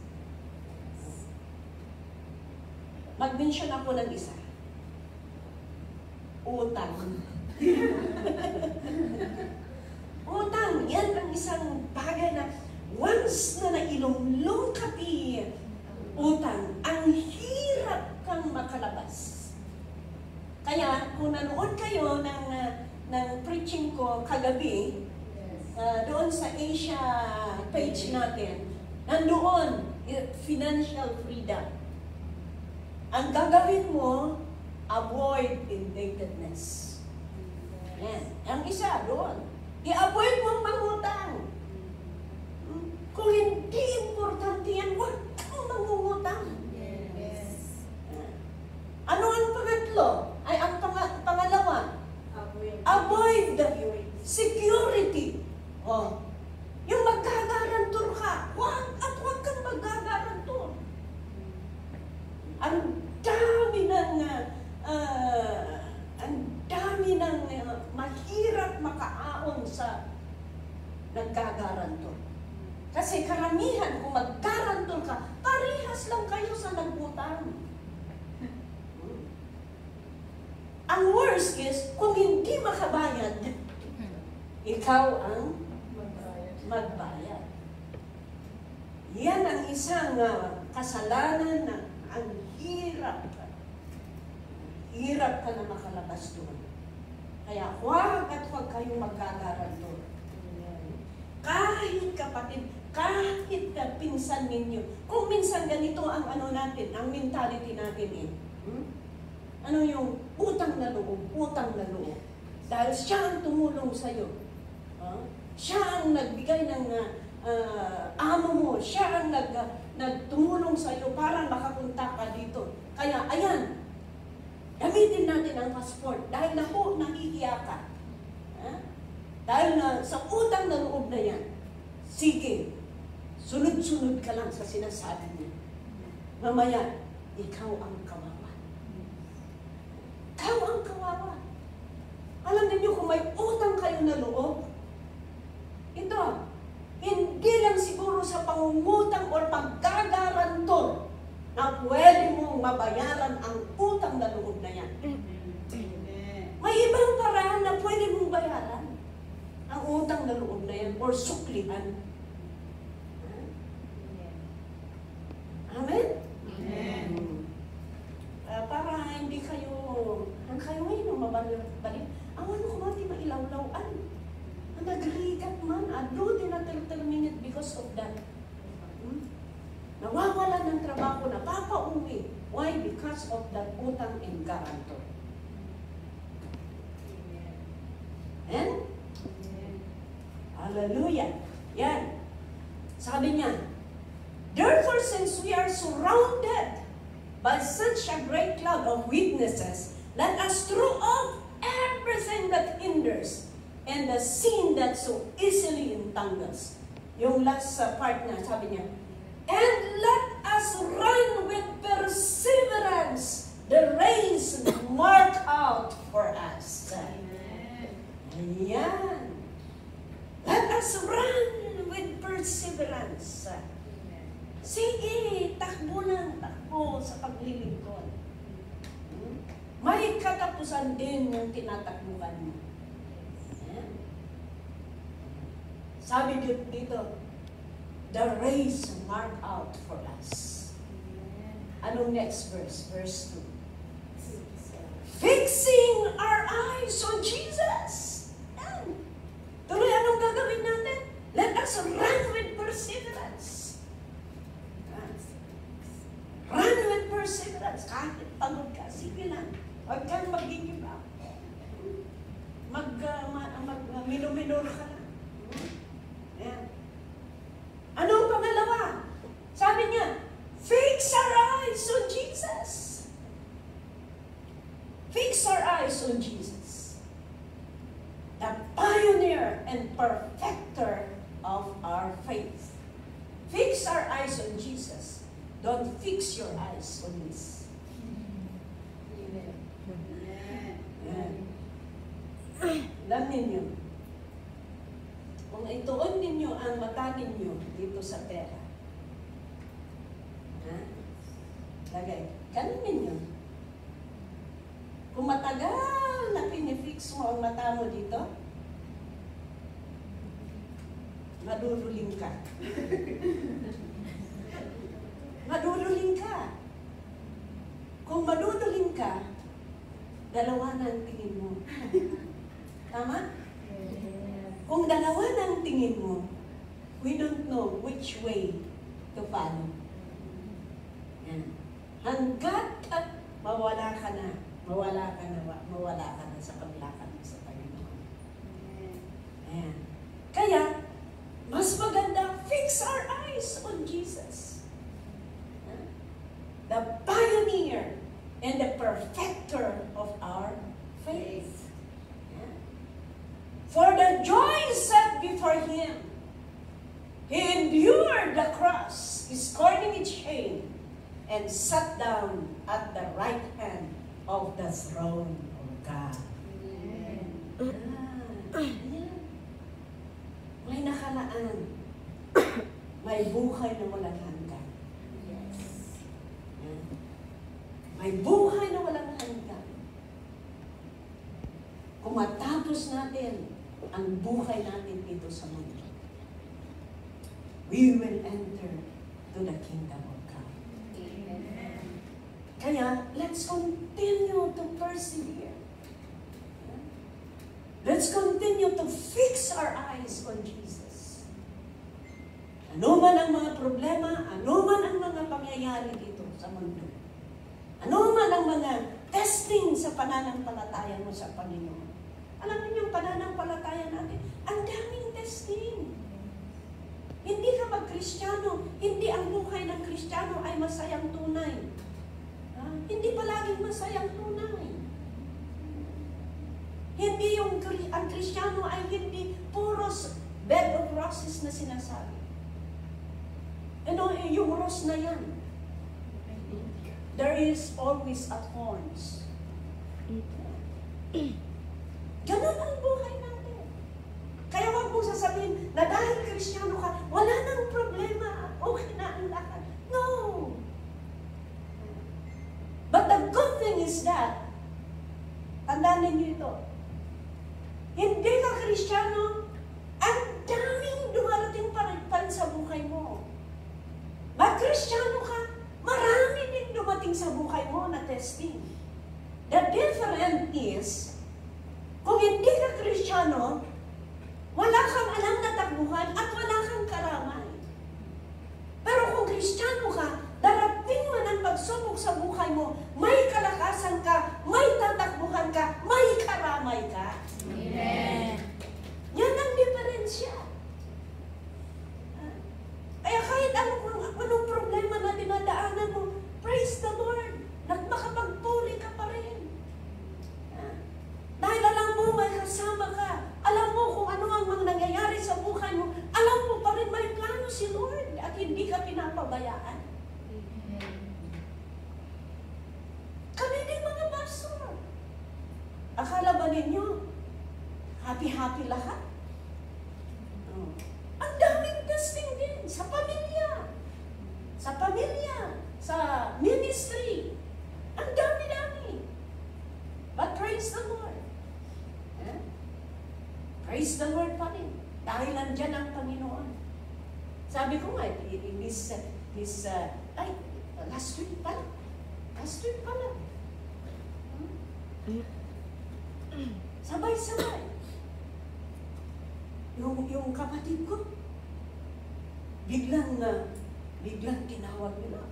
Mag-mention ako ng isa. Utang. Utang, yan ang isang bagay na once na nailumlong ka utang, ang hirap kang makalabas. Kaya kung nanood kayo ng preaching ko kagabi, doon sa Asia page natin, nandoon, financial freedom. Ang gagawin mo, avoid indebtedness. Yan. Ang isa doon. I-avoid mong mangutang. Kung hindi importante yan, huwag kang mangungutang. Yes. nagkagarantor. Kasi karamihan, kung maggarantor ka, parehas lang kayo sa nagutang. Ang worst is, kung hindi makabayad, ikaw ang magbayad. Yan ang isang kasalanan na ang hirap. Hirap ka na makalabas doon. Kaya huwag at huwag kayong magkagarantor. Kahit kapatid, kahit pinsan ninyo, kung minsan ganito ang ano natin, ang mentality natin eh. Ano yung utang na loob, utang na loob. Dahil siya ang tumulong sa'yo. Siya ang nagbigay ng amo mo, siya ang nagtumulong sa'yo para makapunta ka dito. Kaya ayan, gamitin natin ang passport dahil naku, nahihiya ka. Dahil sa utang na loob na yan, sige, sunod-sunod ka lang sa sinasabi niya. Mamaya, ikaw ang kawawa. Ikaw ang kawawa. Alam niyo kung may utang kayo na loob, ito, hindi lang siguro sa pangungutang o pagkagarantor na pwede mong mabayaran ang utang na loob na yan. May ibang paraan na pwede mong bayaran ang utang na loob na yan or suklihan. Amen? Amen. Para hindi kayo ngayon mabalik. Awan ko mati mailawlawan. Nagrigat man, ado din na 30 minutes because of that. Nawawala ng trabaho na papauwi. Why? Because of that utang and guarantor. Amen? Hallelujah. Yan. Sabi niya, therefore, since we are surrounded by such a great cloud of witnesses, let us throw off everything that hinders and the sin that so easily entangles. Yung last part na, sabi niya, and let us run with perseverance the race marked out for us. Ayan. Let us run with perseverance. Sige, takbo ng takbo sa paglilingkod. May katapusan din yung tinatakbuhan mo. Sabi dito, the race marked out for us. Anong next verse? Verse 2. Fixing our eyes on Jesus. Yan. Tuloy, anong gagawin natin? Let us run with perseverance. Run with perseverance. Kahit pagod ka, sige lang. Huwag kang mag-give up. Minor ka lang. Ayan. Anong pangalawa? Sabi niya, fix our eyes on Jesus. Fix our eyes on Jesus. The pioneer and perfecter of our faith. Fix our eyes on Jesus. Don't fix your eyes on this. Alam ninyo, kung ituon ninyo ang mata ninyo dito sa pera, lagay, ganun ninyo. Kung matagal na pinifix mo ang mata mo dito, maduduling ka. Maduduling ka. Kung maduduling ka, dalawa na ang tingin mo. Tama? Kung dalawa na ang tingin mo, we don't know which way to follow. Yan. Hanggat at mawala ka na sa kabila sa Panginoon. Ayan. Kaya, mas maganda, fix our eyes on Jesus. The pioneer and the perfecter of our faith. For the joy set before him, he endured the cross, scorning its shame, and sat down at the right hand of the throne of God. May nakalaan, may buhay na walang hanggan. Yes. May buhay na walang hanggan. Kung matapos natin ang buhay natin dito sa mundo, we will enter to the kingdom of God. Amen. Kaya, let's continue to persevere. Let's continue to fix our eyes on Jesus. Ano man ang mga problema, ano man ang mga pangyayari dito sa mundo, ano man ang mga testing sa pananampalataya mo sa Panginoon. Alam niyo yung pananampalataya natin, ang daming testing. Hindi ka mag-Kristiyano, hindi ang buhay ng Kristiyano ay masayang tunay. Hindi palaging masayang tunay. Hindi ang Kristiyano ay hindi puro bed of roses na sinasabi. Ano, yung rose na yan. There is always a thorns. Ganun ang buhay natin. Kaya huwag mong sasabihin na dahil Kristiyano ka, wala nang problema, okay na ang lahat. No! But the good thing is that, tandaan ninyo ito, hindi ka Kristiyano, ang daming dumarating pa rin sa buhay mo. Mag-Kristiyano ka, marami din dumating sa buhay mo na testing. The difference is, kung hindi ka Kristiyano, wala kang alam na takbuhan at wala kang karamay. Pero kung Kristiyano ka, darating man ang pagsubok sa buhay mo, may kalakasan ka, may tatakbuhan ka, may karamay ka. Amen. Yan ang diferensya. Kaya kahit anong problema na dinadaanan mo, praise the Lord, makapagpuri ka pa rin. Dahil alam mo, may kasama ka. Alam mo kung ano ang mga nangyayari sa buhay mo. Alam mo pa rin may plano si Lord at hindi ka pinapabayaan. Kami din mga pastor. Akala ba ninyo, happy-happy lahat? Oh. Ang daming testing din sa pamilya. Sa pamilya, sa ministry. Ang dami-dami. But praise the Lord. Praise the Lord pa rin. Dahil nandyan ang Panginoon. Sabi ko nga, last week pala. Sabay-sabay. Yung kapatid ko, biglang tinawag nila.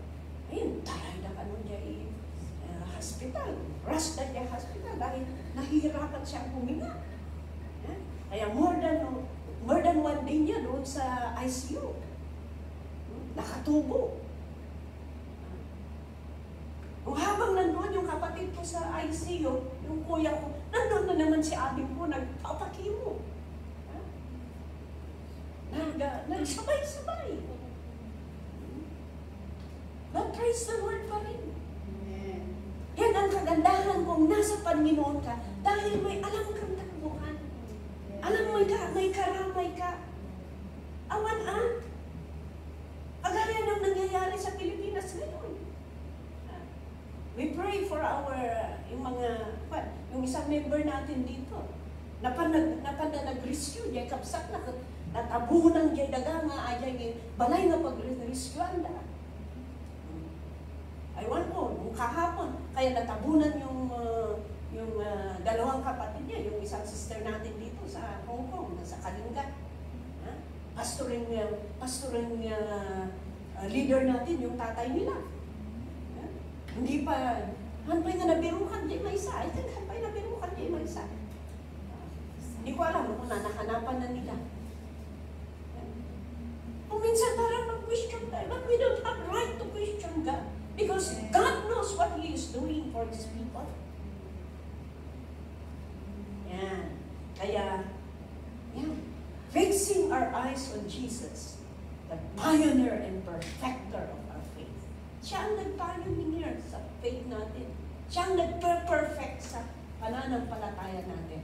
Ayun, taray na ka nun dyan hospital. Rush na dyan hospital dahil nahihirapan siyang huminga. Kaya more than one day niya doon sa ICU. Nakatubo. Kung habang nandun yung kapatid ko sa ICU, yung kuya ko, nandun na naman si ating ko, nagpapakimo. Nagsabay-sabay. But praise the Lord pa rin. Yan ang kagandahan kung nasa Panginoon ka, dahil may alam kang takbuhan. Alam mo, may karamay ka. Awan-an. Kagaya ng nangyayari sa Pilipinas ngayon. We pray for yung isang member natin dito. Nag-rescue, diya kapsak na natabunan diya daga nga, diya balay nga pag-rescue anda. Aywan ko, nung kahapon, kaya natabunan yung dalawang kapatid niya, yung isang sister natin dito sa Hong Kong, sa Kalinga. Pastoring leader natin, yung tatay nila. Hindi pa, hanpay nga nabirukan di may isa. I think hanpay nabirukan di may isa. Hindi ko alam kung nahanapan na nila. Kung minsan parang mag-question tayo, but we don't have right to question God. Because God knows what He is doing for His people. Yan. Kaya, yan. Fixing our eyes on Jesus, the pioneer and perfecter of our faith. Siya ang nag-pioneer sa faith natin. Siya ang nag-perfect sa pananampalataya natin.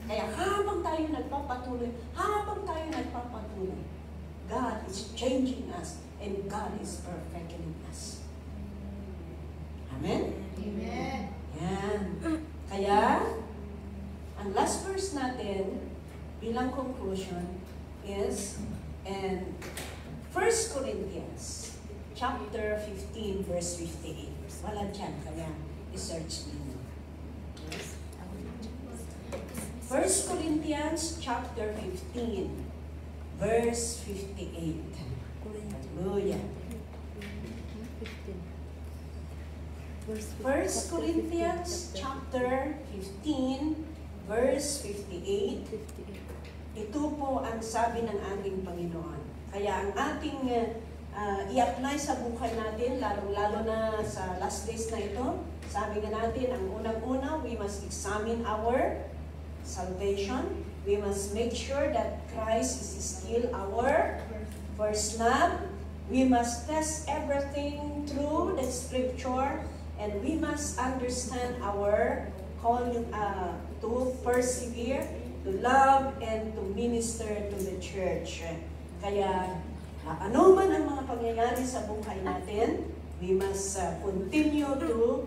Kaya habang tayo nagpapatuloy, is changing us and God is perfecting us. Amen? Amen. Yan. Kaya, ang last verse natin bilang conclusion is in 1 Corinthians chapter 15 verse 58. Wala dyan, kaya i-search ninyo. 1 Corinthians chapter 15 verse 58. Hallelujah. 1 Corinthians chapter 15 verse 58. Ito po ang sabi ng ating Panginoon. Kaya ang ating i-apply sa buhay natin, lalong-lalo na sa last days na ito, sabi nga natin, ang unang-una, we must examine our salvation. We must make sure that Christ is still our first love. We must test everything through the Scripture, and we must understand our calling to persevere, to love, and to minister to the church. Kaya, ano man ang mga pangyayari sa buhay natin, we must continue to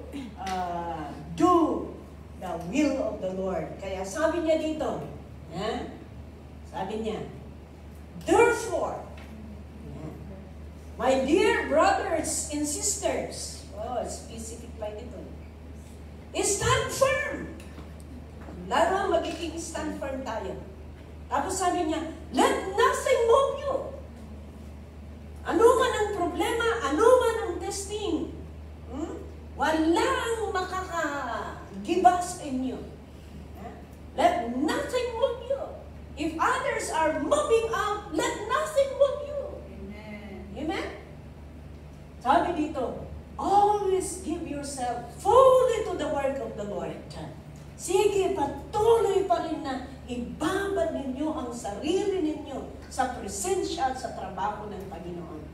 do the will of the Lord. Kaya sabi niya dito, sabi niya, therefore, my dear brothers and sisters, specific pa ito, stand firm. Lalo magiging stand firm tayo. Tapos sabi niya, let nothing move you. Ano man ang problema, ano man ang testing, walang makakagiba sa inyo. Let nothing move you. If others are moving out, let nothing move you. Amen. Amen? Sabi dito, always give yourself fully to the work of the Lord. Sige, patuloy pa rin na ibabad ninyo ang sarili ninyo sa presensya at sa trabaho ng Panginoon.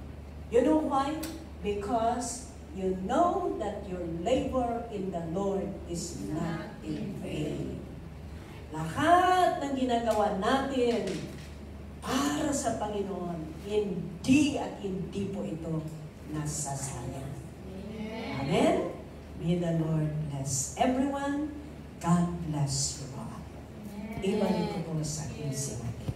You know why? Because you know that your labor in the Lord is not in vain. Lahat ng ginagawa natin para sa Panginoon, hindi at hindi po ito nasasayang. Amen? May the Lord bless everyone. God bless you all. Ibalik ko po sa aking sinabi.